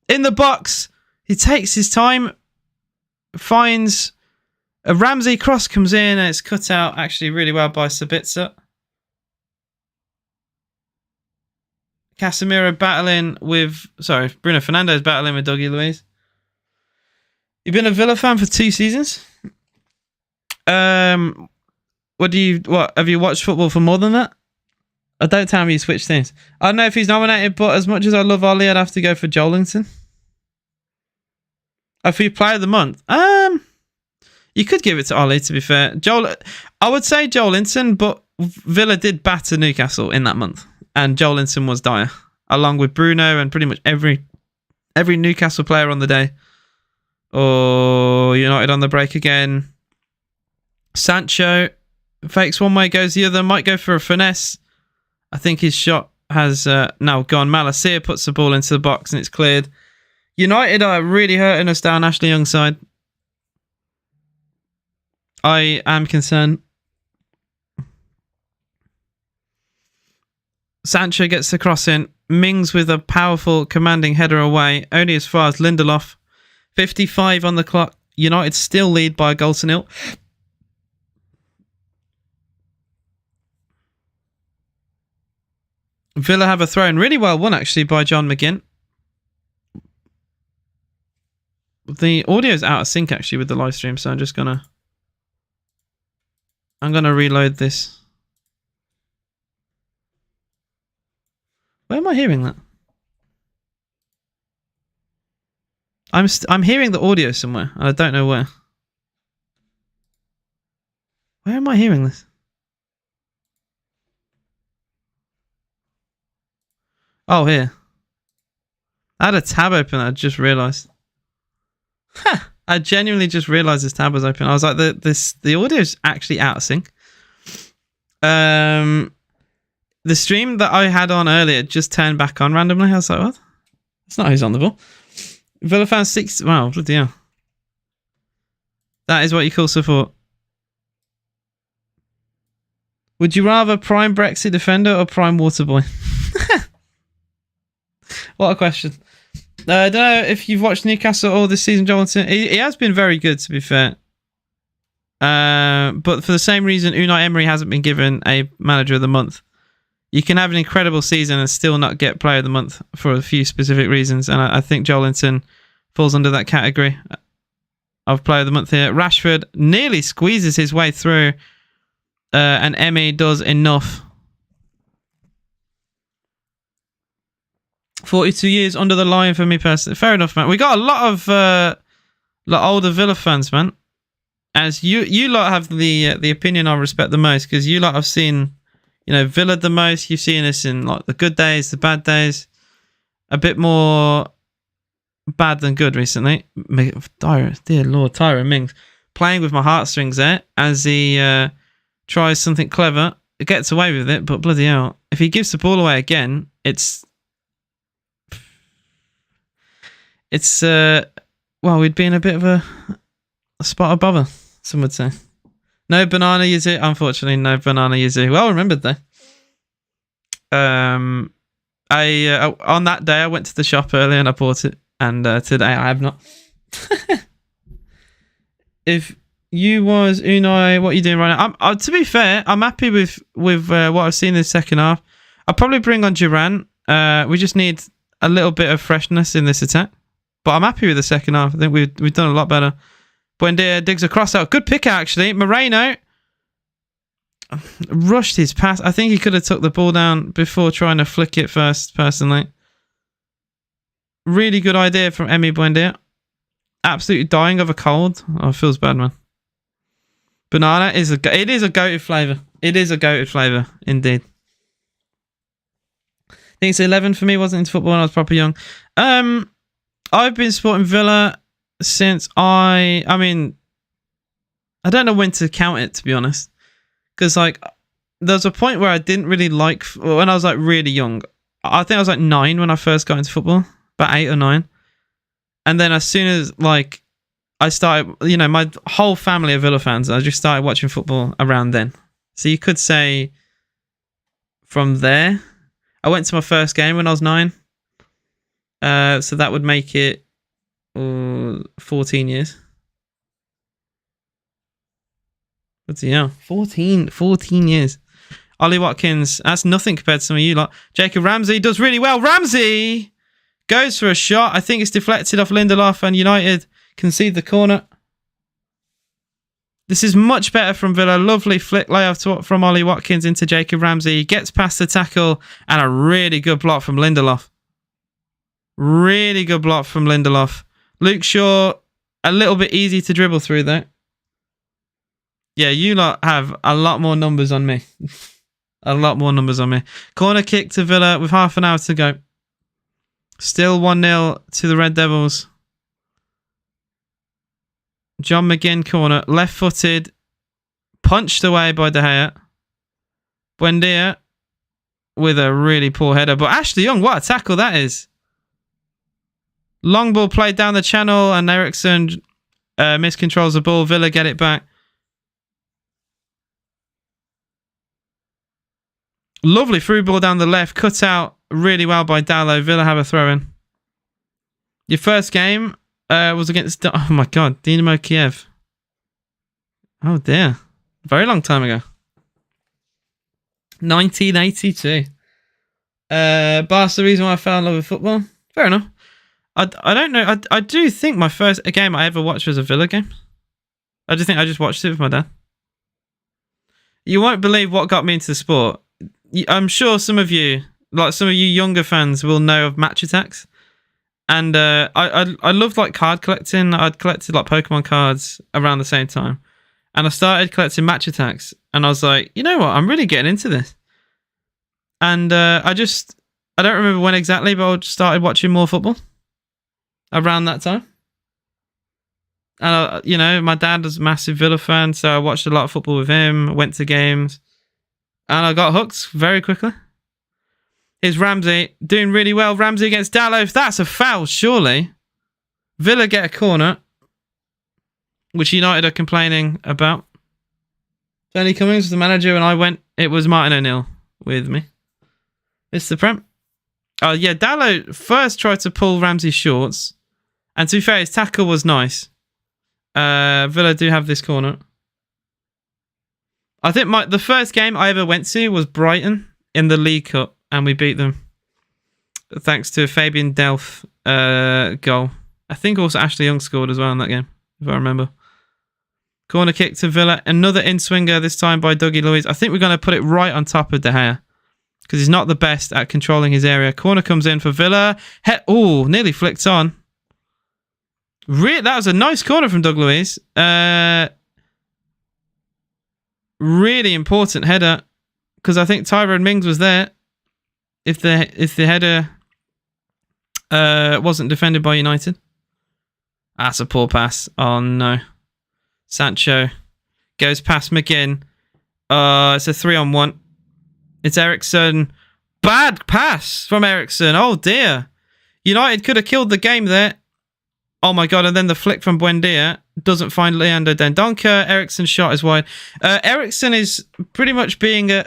in the box. He takes his time, finds a Ramsey cross, comes in, and it's cut out actually really well by Sabitzer. Casemiro battling with... Sorry, Bruno Fernandes battling with Dougie Luiz. You've been a Villa fan for 2 seasons? What have you watched football for more than that? I don't tell me you switch teams. I don't know if he's nominated, but as much as I love Ollie, I'd have to go for Joelinton. If you player of the month, you could give it to Ollie, to be fair. I would say Joelinton, but Villa did batter Newcastle in that month, and Joelinton was dire, along with Bruno and pretty much every Newcastle player on the day. Or United on the break again. Sancho fakes one way, goes the other. Might go for a finesse. I think his shot has now gone. Malacia puts the ball into the box and it's cleared. United are really hurting us down Ashley Young's side. I am concerned. Sancho gets the cross in. Mings with a powerful, commanding header away. Only as far as Lindelof. 55 on the clock. United still lead by a goal to nil. Villa have a throw in. Really well won, actually, by John McGinn. The audio is out of sync, actually, with the live stream, so I'm gonna reload this. Where am I hearing that? I'm hearing the audio somewhere, and I don't know where. Where am I hearing this? Oh, here. I had a tab open that I just realised. Ha! I genuinely just realised this tab was open. I was like, the audio is actually out of sync. The stream that I had on earlier just turned back on randomly. I was like, what? It's not who's on the ball. Villa fans 6. Wow, bloody hell. That is what you call support. Would you rather prime Brexit defender or prime Waterboy? What a question. I don't know if you've watched Newcastle all this season, Johnson. He has been very good, to be fair. But for the same reason, Unai Emery hasn't been given a manager of the month. You can have an incredible season and still not get player of the month for a few specific reasons. And I think Joelinton falls under that category of player of the month here. Rashford nearly squeezes his way through. And Emmy does enough. 42 years under the line for me personally. Fair enough, man. We got a lot of older Villa fans, man. As you lot have the opinion I respect the most, because you lot have seen, Villa the most. You've seen us in like the good days, the bad days. A bit more bad than good recently. Dear Lord, Tyrone Mings playing with my heartstrings there as he tries something clever. It gets away with it, but bloody hell, if he gives the ball away again, it's we'd be in a bit of a spot of bother, some would say. No banana yuzu, unfortunately, no banana yuzu. Well remembered though. On that day I went to the shop earlier and I bought it, and today I have not. If you was Unai, what are you doing right now? To be fair, I'm happy with what I've seen in the second half. I'll probably bring on Duran. We just need a little bit of freshness in this attack. But I'm happy with the second half. I think we've done a lot better. Buendia digs a cross out. Good pick out, actually. Moreno rushed his pass. I think he could have took the ball down before trying to flick it first, personally. Really good idea from Emi Buendia. Absolutely dying of a cold. Oh, it feels bad, man. Banana is a goated flavour. It is a goated flavour, indeed. I think it's 11 for me. Wasn't into football when I was proper young. I've been supporting Villa since I mean, I don't know when to count it, to be honest. Because, like, there's a point where I didn't really like, when I was, like, really young. I think I was, like, 9 when I first got into football. About 8 or 9. And then as soon as, like, I started, you know, my whole family are Villa fans. I just started watching football around then. So you could say from there. I went to my first game when I was 9. So that would make it 14 years. What's he now? 14 years. Ollie Watkins, that's nothing compared to some of you lot. Jacob Ramsey does really well. Ramsey goes for a shot. I think it's deflected off Lindelof and United concede the corner. This is much better from Villa. Lovely flick layoff from Ollie Watkins into Jacob Ramsey. He gets past the tackle and a really good block from Lindelof. Really good block from Lindelof. Luke Shaw, a little bit easy to dribble through though. Yeah, you lot have a lot more numbers on me. A lot more numbers on me. Corner kick to Villa with half an hour to go. Still 1-0 to the Red Devils. John McGinn corner. Left-footed. Punched away by De Gea. Buendia with a really poor header. But Ashley Young, what a tackle that is. Long ball played down the channel and Eriksson miscontrols the ball. Villa get it back. Lovely through ball down the left. Cut out really well by Dallo. Villa have a throw in. Your first game was against... Oh my God. Dynamo Kiev. Oh dear. Very long time ago. 1982. Barca, the reason why I fell in love with football. Fair enough. I don't know. I do think my first game I ever watched was a Villa game. I just think I just watched it with my dad. You won't believe what got me into the sport. I'm sure some of you, like some of you younger fans, will know of Match Attacks. And I loved like card collecting. I'd collected like Pokemon cards around the same time. And I started collecting Match Attacks. And I was like, you know what? I'm really getting into this. And I don't remember when exactly, but I just started watching more football around that time. And, you know, my dad was a massive Villa fan, so I watched a lot of football with him, went to games. And I got hooked very quickly. Here's Ramsey doing really well. Ramsey against Dallo. That's a foul, surely. Villa get a corner, which United are complaining about. Tony Cummings was the manager, and I went. It was Martin O'Neill with me. It's the Prem. Oh, yeah. Dallo first tried to pull Ramsey's shorts. And to be fair, his tackle was nice. Villa do have this corner. I think the first game I ever went to was Brighton in the League Cup, and we beat them. Thanks to a Fabian Delph goal. I think also Ashley Young scored as well in that game, if I remember. Corner kick to Villa. Another in-swinger, this time by Dougie Luiz. I think we're going to put it right on top of De Gea, because he's not the best at controlling his area. Corner comes in for Villa. Nearly flicked on. That was a nice corner from Doug Luiz. Really important header, because I think Tyrone Mings was there. If the header wasn't defended by United. That's a poor pass. Oh no. Sancho goes past McGinn. It's a 3-on-1. It's Eriksson. Bad pass from Eriksson. Oh dear. United could have killed the game there. Oh my God. And then the flick from Buendia doesn't find Leandro Dendoncker. Eriksson's shot is wide. Eriksson is pretty much being a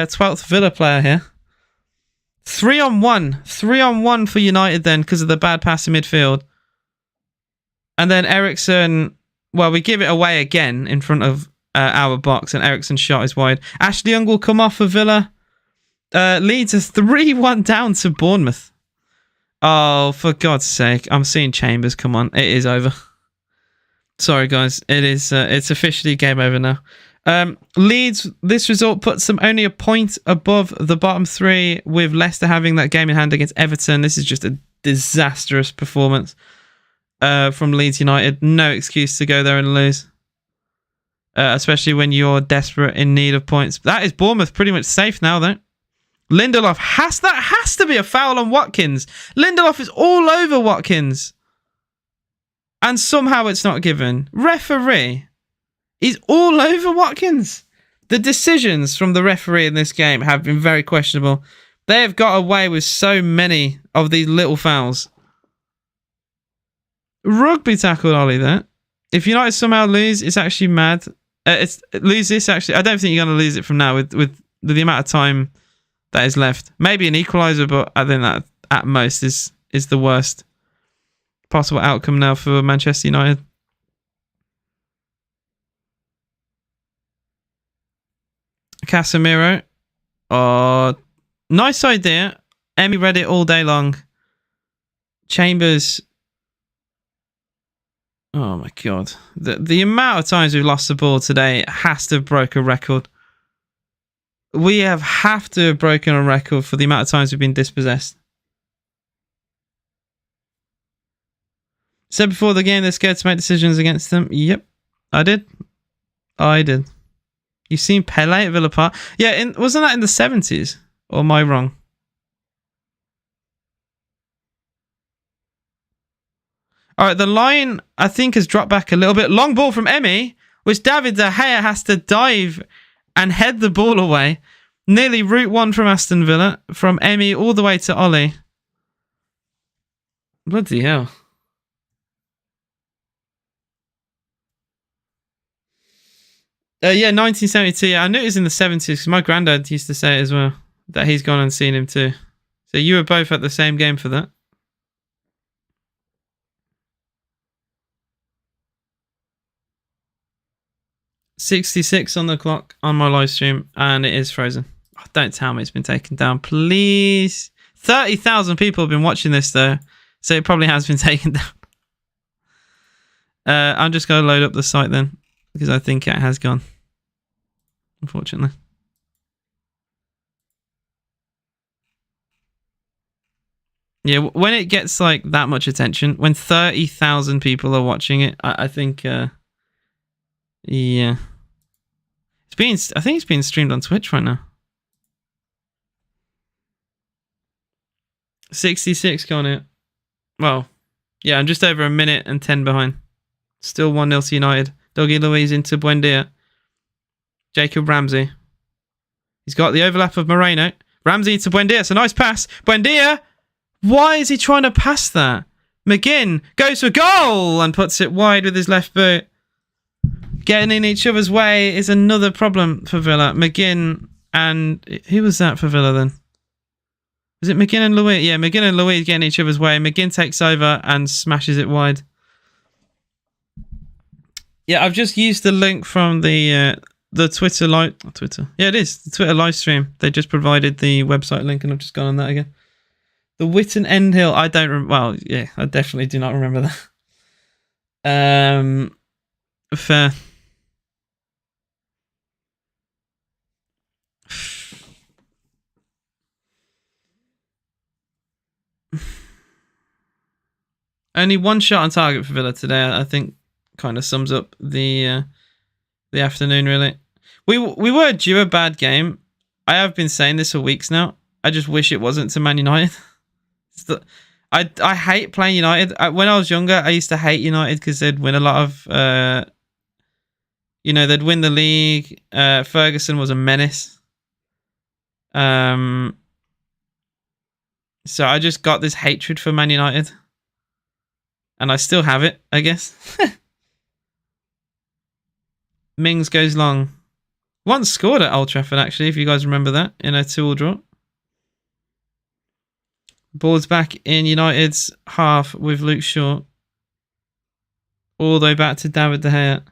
12th Villa player here. 3-on-1. 3-on-1 for United then, because of the bad pass in midfield. And then Eriksson, well, we give it away again in front of our box, and Eriksson's shot is wide. Ashley Young will come off for Villa. Leads a 3-1 down to Bournemouth. Oh, for God's sake. I'm seeing Chambers. Come on. It is over. Sorry, guys. It's officially game over now. Leeds, this result puts them only a point above the bottom three, with Leicester having that game in hand against Everton. This is just a disastrous performance from Leeds United. No excuse to go there and lose. Especially when you're desperate in need of points. That is Bournemouth pretty much safe now, though. Lindelof has to be a foul on Watkins. Lindelof is all over Watkins. And somehow it's not given. Referee is all over Watkins. The decisions from the referee in this game have been very questionable. They have got away with so many of these little fouls. Rugby tackled Ollie there. If United somehow lose, it's actually mad. Lose this actually. I don't think you're going to lose it from now with the amount of time that is left. Maybe an equaliser, but I think that at most is the worst possible outcome now for Manchester United. Casemiro. Oh, nice idea. Emmy read it all day long. Chambers. Oh my God. The amount of times we've lost the ball today has to have broken a record. We have to have broken a record for the amount of times we've been dispossessed. Said before the game they're scared to make decisions against them. Yep, I did. You've seen Pele at Villa Park? Yeah, wasn't that in the 70s? Or am I wrong? All right, the line, I think, has dropped back a little bit. Long ball from Emmy, which David De Gea has to dive and head the ball away. Nearly route one from Aston Villa, from Emmy all the way to Ollie. Bloody hell. Yeah, 1972. Yeah, I knew it was in the 70s because my granddad used to say it as well, that he's gone and seen him too. So you were both at the same game for that. .66 on the clock on my live stream, and it is frozen. Oh, don't tell me it's been taken down, please. 30,000 people have been watching this though, so it probably has been taken down. I'm just going to load up the site then, because I think it has gone, unfortunately. Yeah, when it gets like that much attention, when 30,000 people are watching it, I think, yeah. I think it's being streamed on Twitch right now. 66 gone it. Well, yeah, I'm just over a minute and 10 behind. Still 1-0 to United. Doggy Luiz into Buendia. Jacob Ramsey. He's got the overlap of Moreno. Ramsey to Buendia. It's a nice pass. Buendia! Why is he trying to pass that? McGinn goes for goal and puts it wide with his left boot. Getting in each other's way is another problem for Villa. McGinn and... Who was that for Villa then? Was it McGinn and Luiz? Yeah, McGinn and Luiz getting each other's way. McGinn takes over and smashes it wide. Yeah, I've just used the link from the Twitter live... Twitter? Yeah, it is. The Twitter live stream. They just provided the website link and I've just gone on that again. The Witten End Hill. I don't... Well, yeah, I definitely do not remember that. Fair. Only one shot on target for Villa today, I think, kind of sums up the afternoon, really. We were due a bad game. I have been saying this for weeks now. I just wish it wasn't to Man United. I hate playing United. When I was younger, I used to hate United because they'd win a lot of... they'd win the league. Ferguson was a menace. So I just got this hatred for Man United. And I still have it, I guess. Mings goes long. Once scored at Old Trafford, actually, if you guys remember that, in a 2-2 draw. Ball's back in United's half with Luke Shaw. All the way back to David De Gea.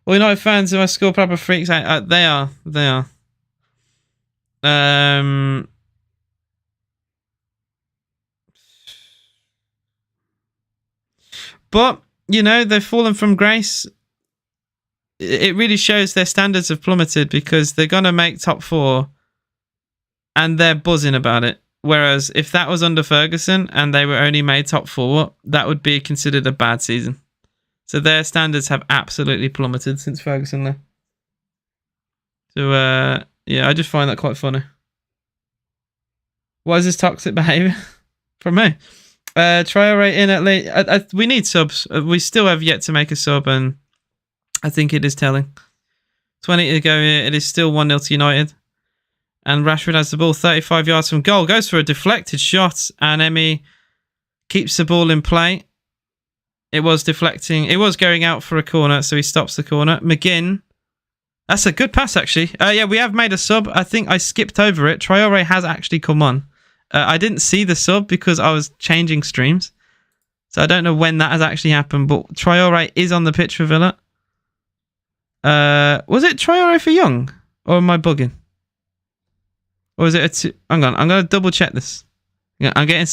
Well, United fans who I score proper freaks, they are. But, they've fallen from grace. It really shows their standards have plummeted because they're going to make top 4 and they're buzzing about it. Whereas if that was under Ferguson and they were only made top 4, that would be considered a bad season. So their standards have absolutely plummeted since Ferguson left. So, I just find that quite funny. What is this toxic behaviour? From me? Traore in at least. We need subs. We still have yet to make a sub, and I think it is telling. 20 to go here. It is still 1-0 to United. And Rashford has the ball 35 yards from goal. Goes for a deflected shot, and Emmy keeps the ball in play. It was deflecting. It was going out for a corner, so he stops the corner. McGinn. That's a good pass, actually. Yeah, we have made a sub. I think I skipped over it. Traore has actually come on. I didn't see the sub because I was changing streams. So I don't know when that has actually happened, but Traore is on the pitch for Villa. Was it Traore for Young? Or am I bugging? Or was it a hang on, I'm going to double check this. Yeah, I'm getting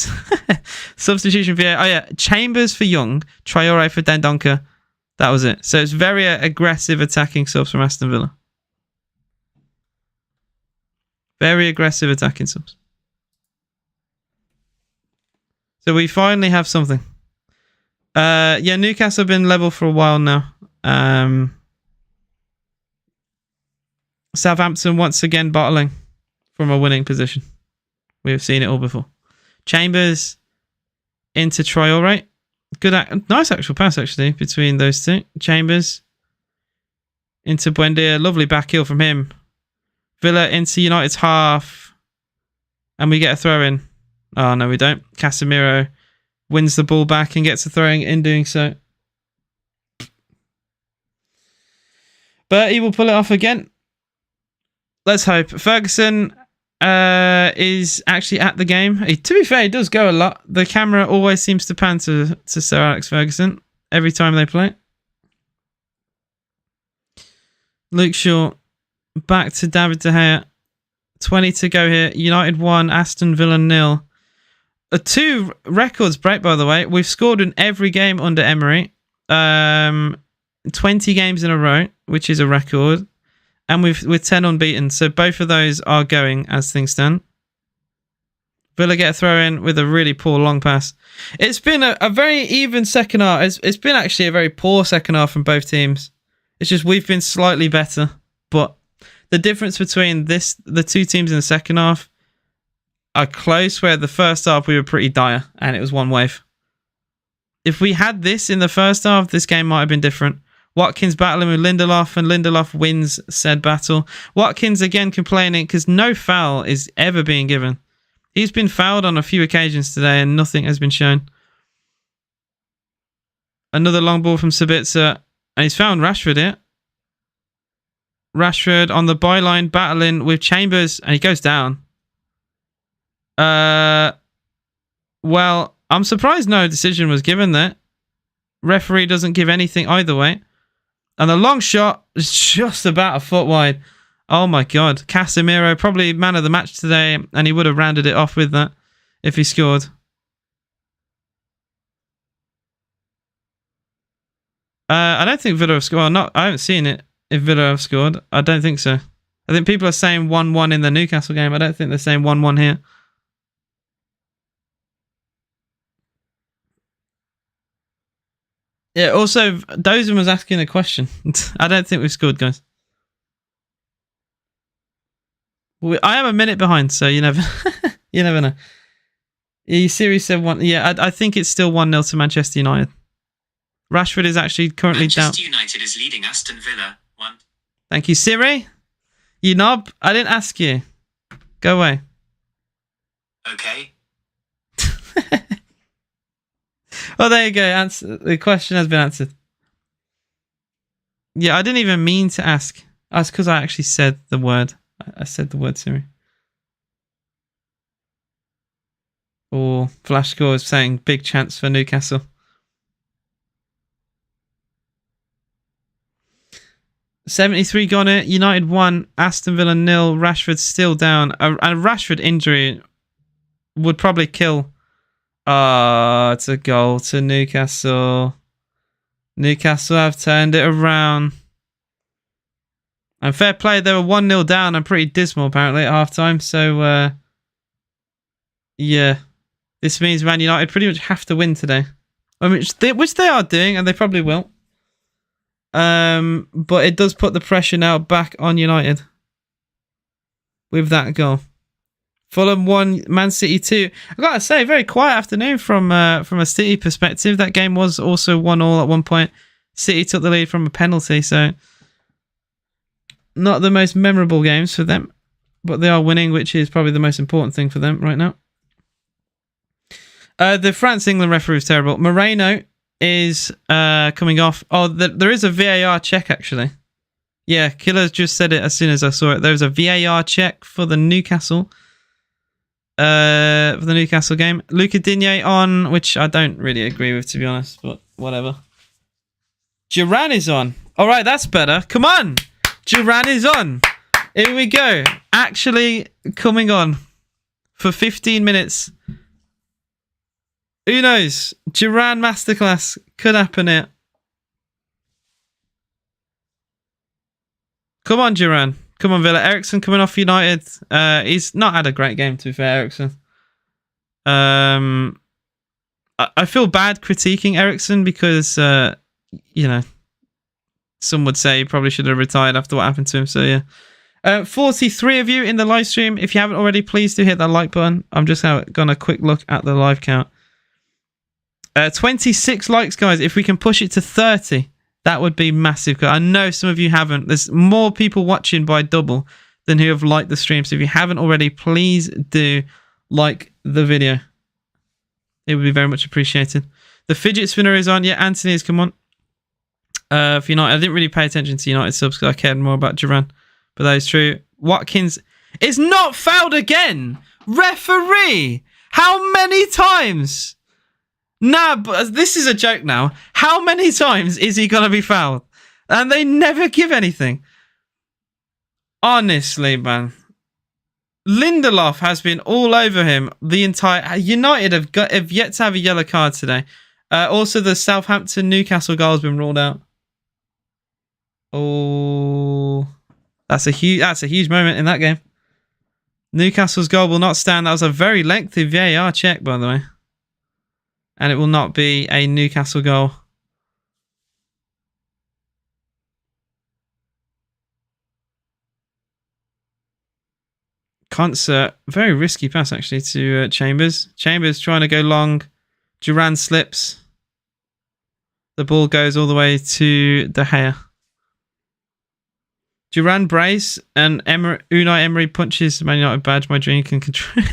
substitution for... Oh yeah, Chambers for Young, Traore for Dendoncker. That was it. So it's very aggressive attacking subs from Aston Villa. Very aggressive attacking subs. So we finally have something. Yeah, Newcastle have been level for a while now. Southampton once again battling from a winning position. We have seen it all before. Chambers into Traore. Nice actual pass, actually, between those two. Chambers into Buendia. Lovely back heel from him. Villa into United's half. And we get a throw in. Oh, no, we don't. Casemiro wins the ball back and gets a throw in doing so. But he will pull it off again. Let's hope. Ferguson is actually at the game. To be fair, he does go a lot. The camera always seems to pan to Sir Alex Ferguson every time they play. Luke Shaw back to David De Gea. 20 to go here. United 1, Aston Villa 0. 2 records break, by the way. We've scored in every game under Emery. 20 games in a row, which is a record. And we're 10 unbeaten. So both of those are going as things stand. Villa get a throw in with a really poor long pass. It's been a very even second half. It's been actually a very poor second half from both teams. It's just we've been slightly better. But the difference between the two teams in the second half are close, where the first half we were pretty dire and it was one wave. If we had this in the first half, this game might have been different. Watkins battling with Lindelof, and Lindelof wins said battle. Watkins again complaining because no foul is ever being given. He's been fouled on a few occasions today and nothing has been shown. Another long ball from Sabitzer, and he's found Rashford here. Rashford on the byline battling with Chambers, and he goes down. Well, I'm surprised no decision was given there. Referee doesn't give anything either way. And the long shot is just about a foot wide. Oh my God. Casemiro, probably man of the match today, and he would have rounded it off with that if he scored. I don't think Villa have scored. I haven't seen it if Villa have scored. I don't think so. I think people are saying 1-1 in the Newcastle game. I don't think they're saying 1-1 here. Yeah, also, Dozan was asking a question. I don't think we've scored, guys. I am a minute behind, so you never you never know. Series said 1. Yeah, I think it's still 1-0 to Manchester United. Rashford is actually currently down. Manchester United is leading Aston Villa 1. Thank you, Siri. You knob. I didn't ask you. Go away. Okay. Oh, there you go. The question has been answered. Yeah, I didn't even mean to ask. That's because I actually said the word. I said the word, Siri. Or Flash Score is saying big chance for Newcastle. $73 gone it. United 1, Aston Villa 0. Rashford still down. A Rashford injury would probably kill. It's a goal to Newcastle. Newcastle have turned it around. And fair play, they were 1-0 down and pretty dismal apparently at half-time. So, yeah. This means Man United pretty much have to win today. Which they are doing, and they probably will. But it does put the pressure now back on United. With that goal. Fulham 1, Man City 2. I gotta say, very quiet afternoon from a City perspective. That game was also 1-1 at one point. City took the lead from a penalty, so not the most memorable games for them, but they are winning, which is probably the most important thing for them right now. The France-England referee is terrible. Moreno is coming off. Oh, there is a VAR check, actually. Yeah, Killer's just said it as soon as I saw it. There was a VAR check for the Newcastle game. Luca Digne on, which I don't really agree with, to be honest, but whatever. Duran is on. All right, that's better. Come on. Duran is on. Here we go. Actually coming on for 15 minutes. Who knows? Duran masterclass could happen here. Come on, Duran. Come on, Villa. Ericsson coming off United. He's not had a great game, to be fair, Ericsson. I feel bad critiquing Ericsson because, some would say he probably should have retired after what happened to him. So, yeah. 43 of you in the live stream. If you haven't already, please do hit that like button. I'm just going to quick look at the live count. 26 likes, guys. If we can push it to 30, that would be massive. I know some of you haven't. There's more people watching by double than who have liked the stream. So if you haven't already, please do like the video. It would be very much appreciated. The fidget spinner is on. Yeah, Anthony has come on. For United, I didn't really pay attention to United subs because I cared more about Duran. But that is true. Watkins is not fouled again. Referee. How many times? Nah, but this is a joke now. How many times is he going to be fouled? And they never give anything. Honestly, man. Lindelof has been all over him. The entire... United have yet to have a yellow card today. Also, the Southampton-Newcastle goal has been ruled out. Oh... That's a huge moment in that game. Newcastle's goal will not stand. That was a very lengthy VAR check, by the way. And it will not be a Newcastle goal. Concert. Very risky pass, actually, to Chambers. Chambers trying to go long. Duran slips. The ball goes all the way to De Gea. Duran brace and Unai Emery punches Man United badge. My dream can control.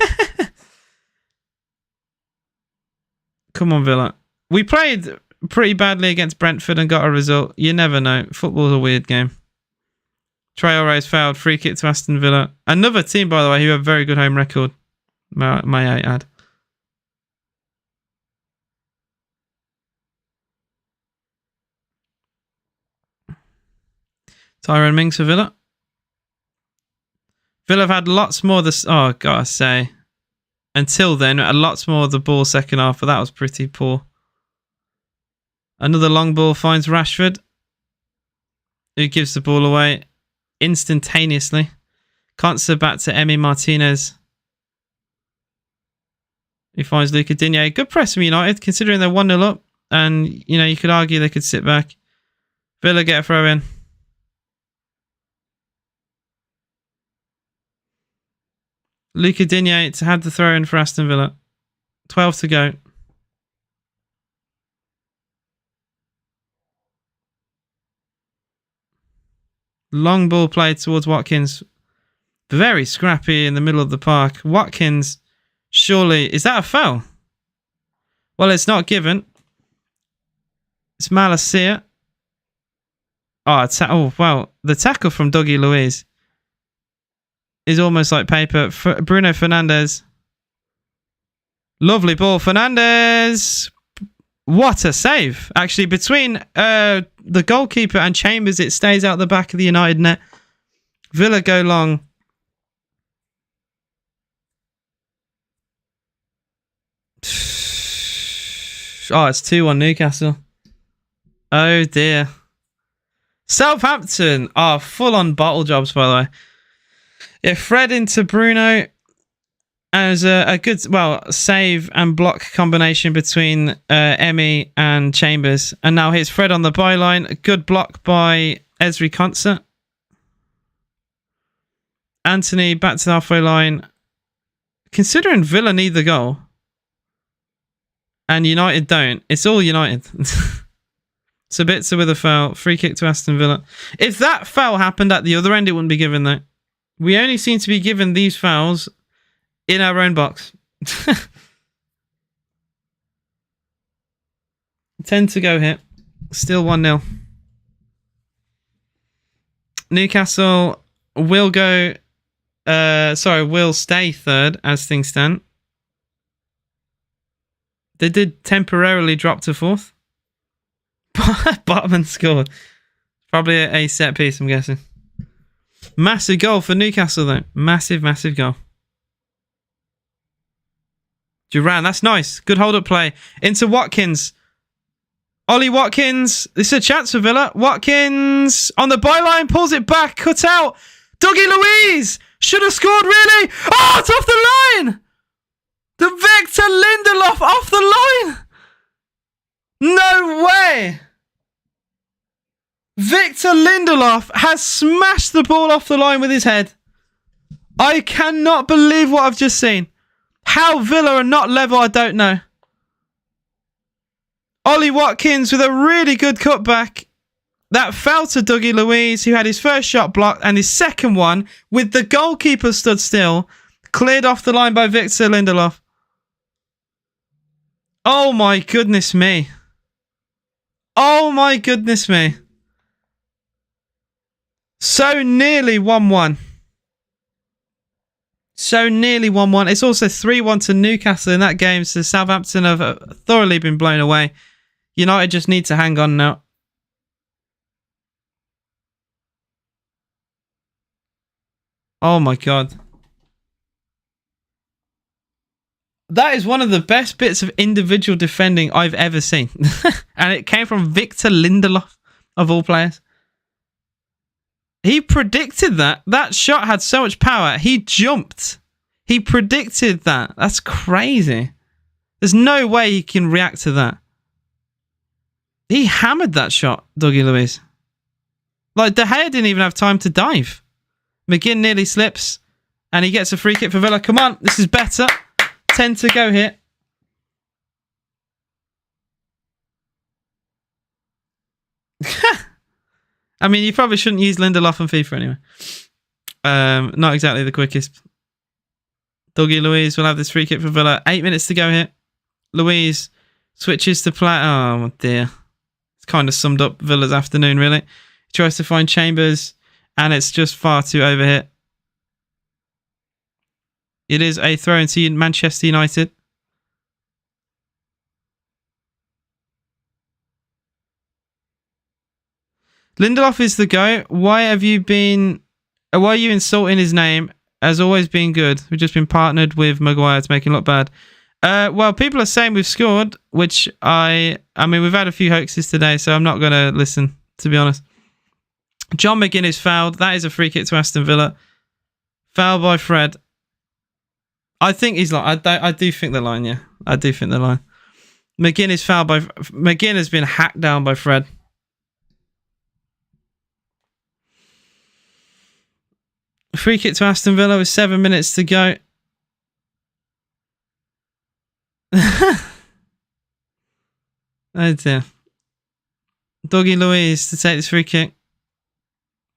Come on, Villa. We played pretty badly against Brentford and got a result. You never know. Football's a weird game. Traore's fouled. Free kick to Aston Villa. Another team, by the way, who have a very good home record. May I add. Tyrone Mings for Villa. Villa have had lots more this... Oh, gotta say. Until then, a lot more of the ball second half, but that was pretty poor. Another long ball finds Rashford, who gives the ball away instantaneously. Conser back to Emi Martinez. He finds Luca Digne. Good press from United, considering they're 1-0 up. And, you could argue they could sit back. Villa get a throw in. Luca Digne to have the throw in for Aston Villa. 12 to go. Long ball played towards Watkins. Very scrappy in the middle of the park. Watkins, surely... Is that a foul? Well, it's not given. It's Malacia. Oh, wow. The tackle from Dougie Luiz is almost like paper. Bruno Fernandes. Lovely ball. Fernandes. What a save. Actually, between the goalkeeper and Chambers, it stays out the back of the United net. Villa go long. Oh, it's 2-1 Newcastle. Oh, dear. Southampton are full-on bottle jobs, by the way. Yeah, Fred into Bruno as a good, save and block combination between Emi and Chambers. And now here's Fred on the byline. A good block by Ezri Concert. Anthony back to the halfway line. Considering Villa need the goal and United don't, it's all United. Sabitzer with a foul. Free kick to Aston Villa. If that foul happened at the other end, it wouldn't be given, though. We only seem to be given these fouls in our own box. 10 to go here. Still 1-0. Newcastle will go... will stay third as things stand. They did temporarily drop to fourth. Botman scored. Probably a set piece, I'm guessing. Massive goal for Newcastle, though. Massive, massive goal. Duran, that's nice. Good hold-up play. Into Watkins. Ollie Watkins. This is a chance for Villa. Watkins on the byline. Pulls it back. Cut out. Dougie Luiz. Should have scored, really. Oh, it's off the line. The Victor Lindelof off the line. No way! Victor Lindelof has smashed the ball off the line with his head. I cannot believe what I've just seen. How Villa are not level, I don't know. Ollie Watkins with a really good cutback. That fell to Dougie Luiz, who had his first shot blocked and his second one, with the goalkeeper stood still, cleared off the line by Victor Lindelof. Oh my goodness me. Oh my goodness me. So nearly 1-1. So nearly 1-1. It's also 3-1 to Newcastle in that game, so Southampton have thoroughly been blown away. United just need to hang on now. Oh my God. That is one of the best bits of individual defending I've ever seen. And it came from Victor Lindelof, of all players. He predicted that. That shot had so much power. He jumped. He predicted that. That's crazy. There's no way he can react to that. He hammered that shot, Dougie Luiz. Like, De Gea didn't even have time to dive. McGinn nearly slips. And he gets a free kick for Villa. Come on, this is better. 10 to go here. I mean, you probably shouldn't use Lindelof on FIFA anyway. Not exactly the quickest. Dougie Luiz will have this free kick for Villa. 8 minutes to go here. Luiz switches to play. Oh dear. It's kind of summed up Villa's afternoon, really. He tries to find Chambers, and it's just far too overhit. It is a throw into Manchester United. Lindelof is the go. Why are you insulting his name? Has always been good. We've just been partnered with Maguire to make him look bad. Well, people are saying we've scored, which I mean, we've had a few hoaxes today, so I'm not going to listen, to be honest. John McGinn is fouled. That is a free kick to Aston Villa. Foul by Fred. I think he's like, I do think the line, yeah. I do think the line. McGinn is fouled by, McGinn has been hacked down by Fred. Free kick to Aston Villa with 7 minutes to go. Oh dear. Dougie Luiz to take this free kick.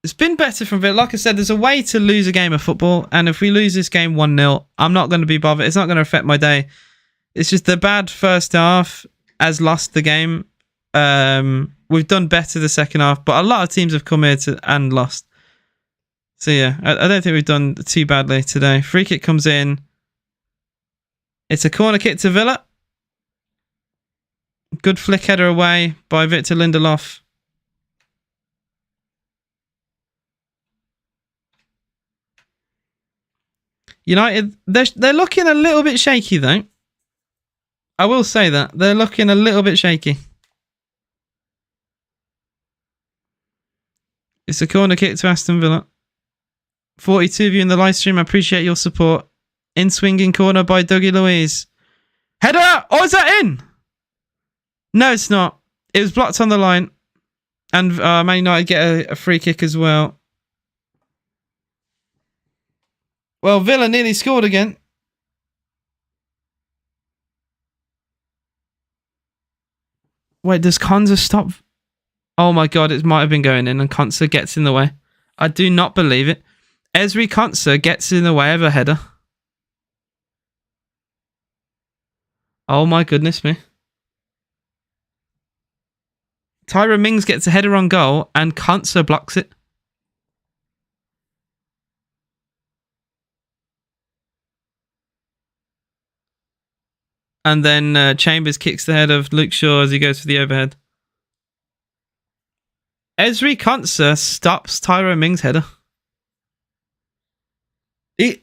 It's been better from Villa. Like I said, there's a way to lose a game of football, and if we lose this game 1-0, I'm not going to be bothered. It's not going to affect my day. It's just the bad first half has lost the game. We've done better the second half, but a lot of teams have come here and lost. So yeah, I don't think we've done too badly today. Free kick comes in. It's a corner kick to Villa. Good flick header away by Victor Lindelof. United, they're looking a little bit shaky though. I will say that. They're looking a little bit shaky. It's a corner kick to Aston Villa. 42 of you in the live stream. I appreciate your support. In swinging corner by Dougie Luiz. Header! Oh, is that in? No, it's not. It was blocked on the line. And Man United get a free kick as well. Well, Villa nearly scored again. Wait, does Konza stop? Oh my god, it might have been going in and Konza gets in the way. I do not believe it. Esri Konza gets in the way of a header. Oh my goodness me. Tyra Mings gets a header on goal and Konza blocks it. And then Chambers kicks the head of Luke Shaw as he goes for the overhead. Esri Konza stops Tyra Mings' header. He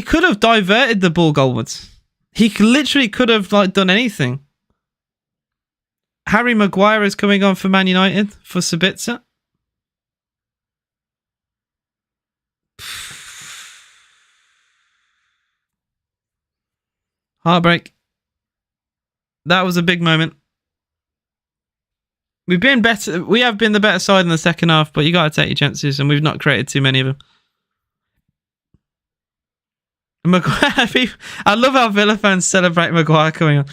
could have diverted the ball goalwards. He literally could have done anything. Harry Maguire is coming on for Man United for Sabitzer. Heartbreak. That was a big moment. We've been better. We have been the better side in the second half, but you got to take your chances, and we've not created too many of them. Maguire, I love how Villa fans celebrate Maguire coming on.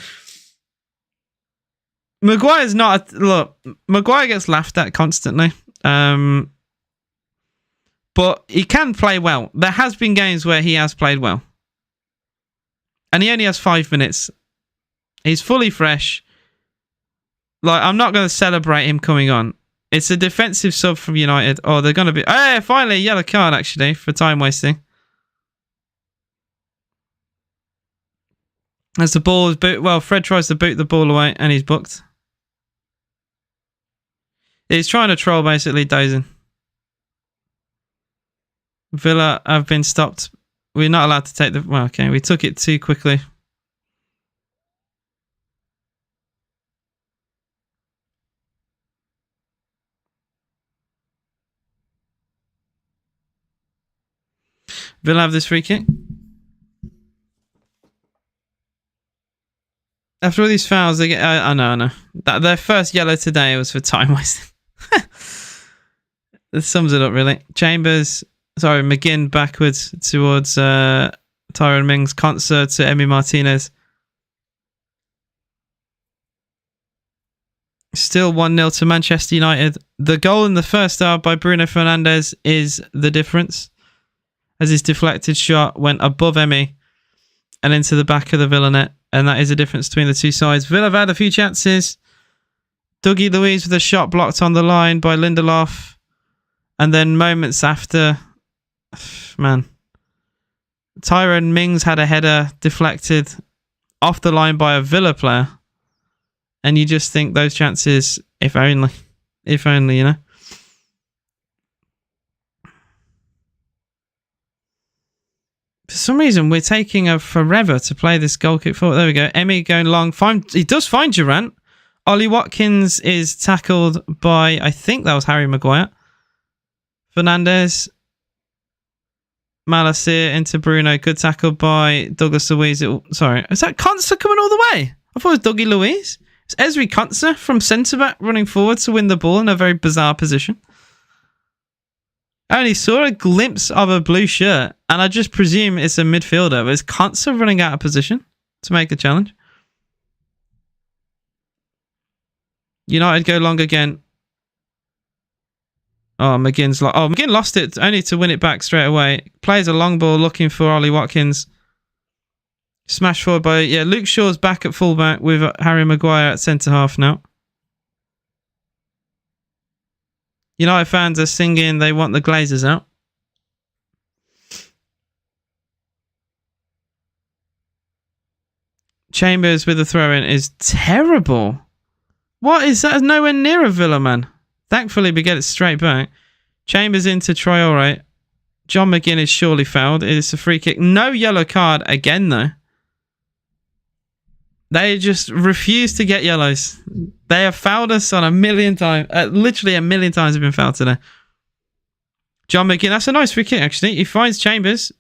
Maguire's not... Look, Maguire gets laughed at constantly. But he can play well. There has been games where he has played well. And he only has 5 minutes. He's fully fresh. I'm not going to celebrate him coming on. It's a defensive sub from United. Oh, they're going to be... Hey, finally, a yellow card, actually, for time wasting. As the ball is boot... Well, Fred tries to boot the ball away, and he's booked. He's trying to troll, basically, dozing. Villa have been stopped. We're not allowed to take the... Well, okay, we took it too quickly. Villa have this free kick. After all these fouls, they get... I know. Their first yellow today was for time wasting. This sums it up, really. Chambers... Sorry, McGinn backwards towards Tyrone Mings. Konza to Emi Martinez. Still 1-0 to Manchester United. The goal in the first half by Bruno Fernandes is the difference, as his deflected shot went above Emi and into the back of the Villa net. And that is the difference between the two sides. Villa have had a few chances. Dougie Luiz with a shot blocked on the line by Lindelof. And then moments after... Man. Tyrone Mings had a header deflected off the line by a Villa player. And you just think those chances, if only. If only, you know. For some reason, we're taking forever to play this goal kick forward. There we go. Emi going long. He does find Durant. Ollie Watkins is tackled by, I think that was Harry Maguire. Fernandes. Malacia into Bruno. Good tackle by Douglas Luiz. Sorry. Is that Konza coming all the way? I thought it was Dougie Luiz. It's Esri Konza from centre-back running forward to win the ball in a very bizarre position. I only saw a glimpse of a blue shirt, and I just presume it's a midfielder, but it's Konza running out of position to make the challenge. United go long again. Oh, McGinn lost it only to win it back straight away. Plays a long ball looking for Ollie Watkins. Smashed forward by... Yeah, Luke Shaw's back at fullback with Harry Maguire at centre-half now. United fans are singing they want the Glazers out. Chambers with the throw-in is terrible. What is that? Nowhere near a Villa, man. Thankfully, we get it straight back. Chambers into Traore. John McGinn is surely fouled. It's a free kick. No yellow card again, though. They just refuse to get yellows. They have fouled us on a million times. Literally a million times have been fouled today. John McGinn. That's a nice free kick, actually. He finds Chambers.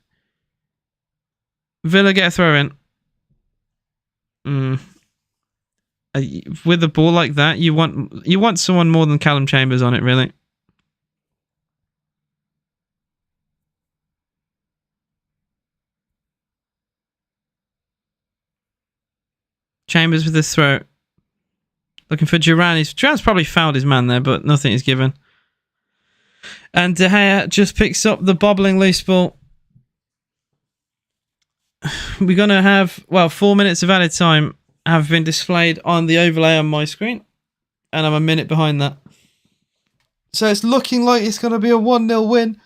Villa get a throw in. With a ball like that, you want someone more than Callum Chambers on it, really. Chambers with the throw. Looking for Duran. Duran's probably fouled his man there, but nothing is given. And De Gea just picks up the bobbling loose ball. We're going to have, 4 minutes of added time have been displayed on the overlay on my screen. And I'm a minute behind that. So it's looking like it's going to be a 1-0 win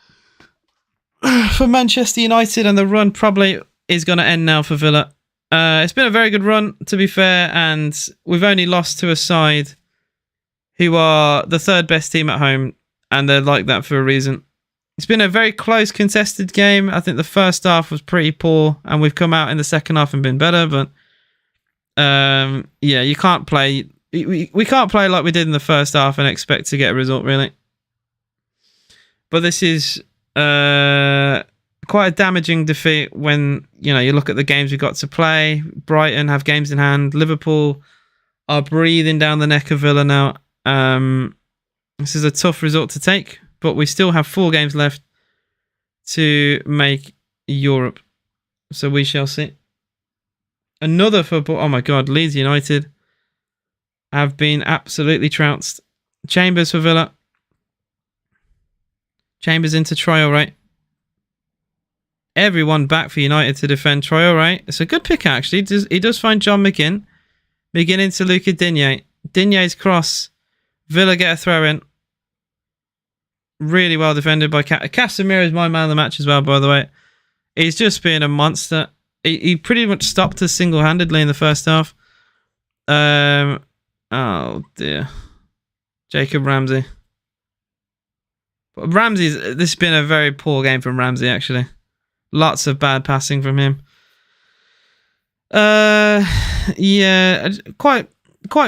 for Manchester United. And the run probably is going to end now for Villa. It's been a very good run, to be fair. And we've only lost to a side who are the third best team at home. And they're like that for a reason. It's been a very close, contested game. I think the first half was pretty poor, and we've come out in the second half and been better. But you can't play. We can't play like we did in the first half and expect to get a result, really. But this is quite a damaging defeat when you look at the games we got to play. Brighton have games in hand. Liverpool are breathing down the neck of Villa now. This is a tough result to take. But we still have 4 games left to make Europe. So we shall see. Another football. Oh my God. Leeds United have been absolutely trounced. Chambers for Villa. Chambers into Traore. Everyone back for United to defend Traore. It's a good pick, actually. He does find John McGinn. McGinn into Luca Digne. Digne's cross. Villa get a throw in. Really well defended by Casemiro is my man of the match as well, by the way. He's just been a monster. He pretty much stopped us single-handedly in the first half. Oh, dear. Jacob Ramsey. But this has been a very poor game from Ramsey, actually. Lots of bad passing from him. Yeah, quite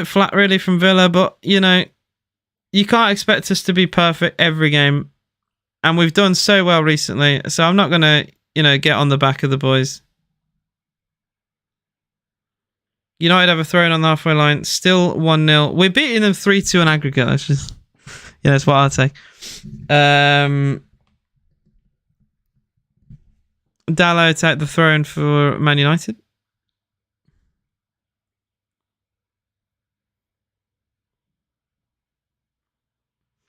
flat, really, from Villa, but, you can't expect us to be perfect every game. And we've done so well recently. So I'm not going to, get on the back of the boys. United have a throw in on the halfway line. Still 1-0. We're beating them 3-2 on aggregate. That's just, that's what I'll take. Dalot take the throw in for Man United.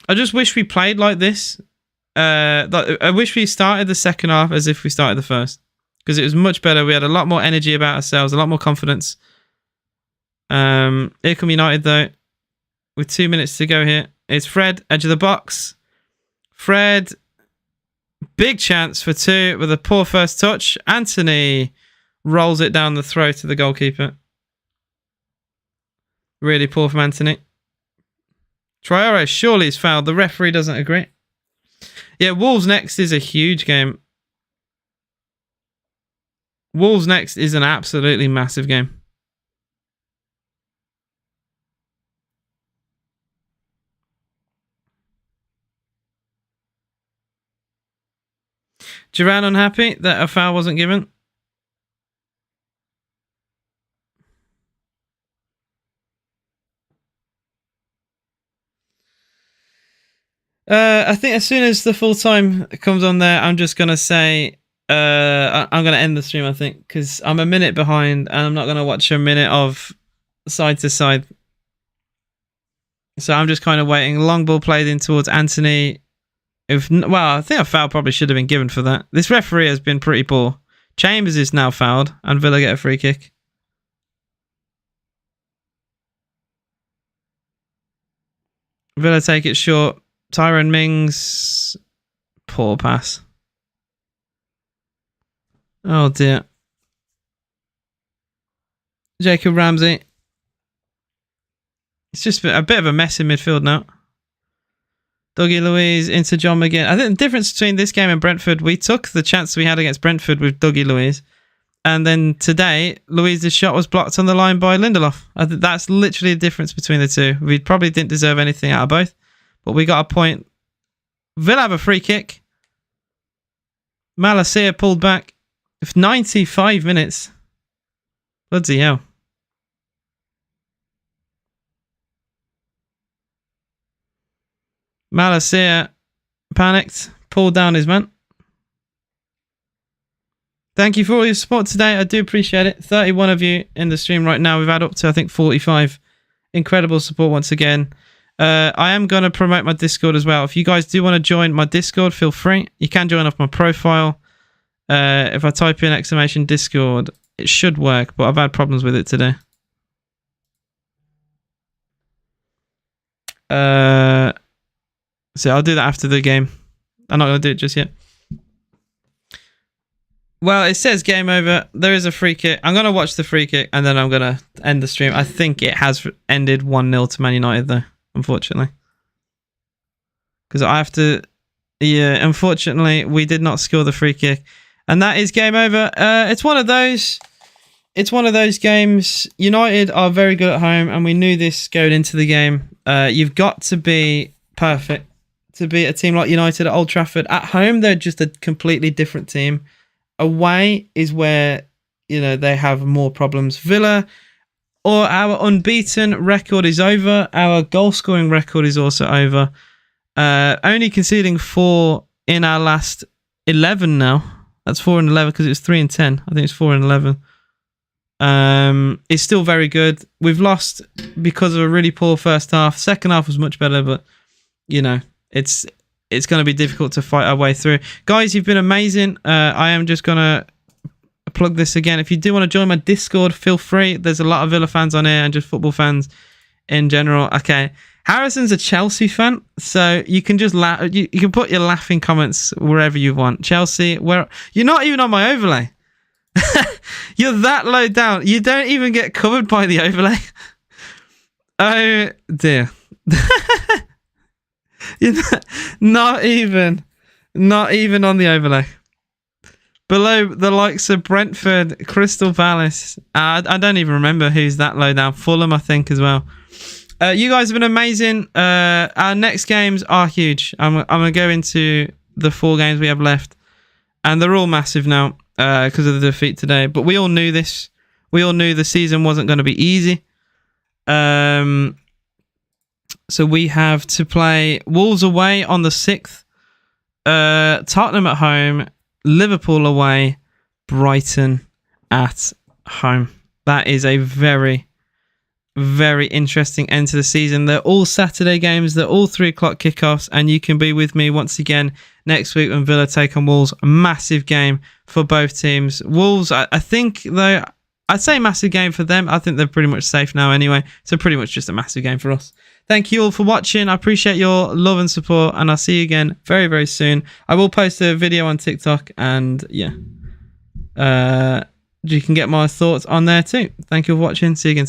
I just wish we played like this. I wish we started the second half as if we started the first. Because it was much better. We had a lot more energy about ourselves, a lot more confidence. Here come United, though. With 2 minutes to go here. It's Fred, edge of the box. Fred, big chance for 2 with a poor first touch. Anthony rolls it down the throat of the goalkeeper. Really poor from Anthony. Traore surely is fouled. The referee doesn't agree. Yeah, Wolves next is a huge game. Wolves next is an absolutely massive game. Duran unhappy that a foul wasn't given. I think as soon as the full time comes on there, I'm just going to say I'm going to end the stream, I think, because I'm a minute behind and I'm not going to watch a minute of side to side. So I'm just kind of waiting. Long ball played in towards Anthony. I think a foul probably should have been given for that. This referee has been pretty poor. Chambers is now fouled and Villa get a free kick. Villa take it short. Tyrone Mings, poor pass. Oh dear. Jacob Ramsey. It's just a bit of a mess in midfield now. Dougie Luiz into John McGinn. I think the difference between this game and Brentford, we took the chance we had against Brentford with Dougie Luiz. And then today, Luiz's shot was blocked on the line by Lindelof. I think that's literally the difference between the two. We probably didn't deserve anything out of both. But we got a point. Villa have a free kick. Malacia pulled back. 95 minutes. Bloody hell. Malacia panicked. Pulled down his man. Thank you for all your support today. I do appreciate it. 31 of you in the stream right now. We've had up to, I think, 45 Incredible support once again. I am going to promote my Discord as well. If you guys do want to join my Discord, feel free. You can join off my profile. If I type in !Discord, it should work, but I've had problems with it today. So I'll do that after the game. I'm not going to do it just yet. Well, it says game over. There is a free kick. I'm going to watch the free kick and then I'm going to end the stream. I think it has ended 1-0 to Man United though, unfortunately. Because I have to... Yeah, unfortunately, we did not score the free kick. And that is game over. It's one of those... It's one of those games. United are very good at home and we knew this going into the game. You've got to be perfect to beat a team like United at Old Trafford. At home, they're just a completely different team. Away is where, you know, they have more problems. Villa, or our unbeaten record is over. Our goal scoring record is also over. Only conceding 4 in our last 11 now. That's 4 and 11 because it was 3 and 10. I think it's 4 and 11. It's still very good. We've lost because of a really poor first half. Second half was much better, but you know, it's going to be difficult to fight our way through. Guys, you've been amazing. I am just going to plug this again. If you do want to join my Discord, feel free. There's a lot of Villa fans on here and just football fans in general. Okay. Harrison's a Chelsea fan, so you can just laugh. You can put your laughing comments wherever you want. Chelsea, where you're not even on my overlay. You're that low down. You don't even get covered by the overlay. Oh dear. You're not even on the overlay. Below the likes of Brentford, Crystal Palace. I don't even remember who's that low down. Fulham, I think, as well. You guys have been amazing. Our next games are huge. I'm going to go into the 4 games we have left. And they're all massive now because of the defeat today. But we all knew this. We all knew the season wasn't going to be easy. So we have to play Wolves away on the 6th. Tottenham at home. Liverpool away. Brighton at home. That is a very, very interesting end to the season. They're all Saturday games. They're all 3 o'clock kickoffs. And you can be with me once again next week when Villa take on Wolves. A massive game for both teams. Wolves, I think, though, I'd say massive game for them. I think they're pretty much safe now anyway. So pretty much just a massive game for us. Thank you all for watching. I appreciate your love and support. And I'll see you again very, very soon. I will post a video on TikTok. And yeah, you can get my thoughts on there too. Thank you for watching. See you again.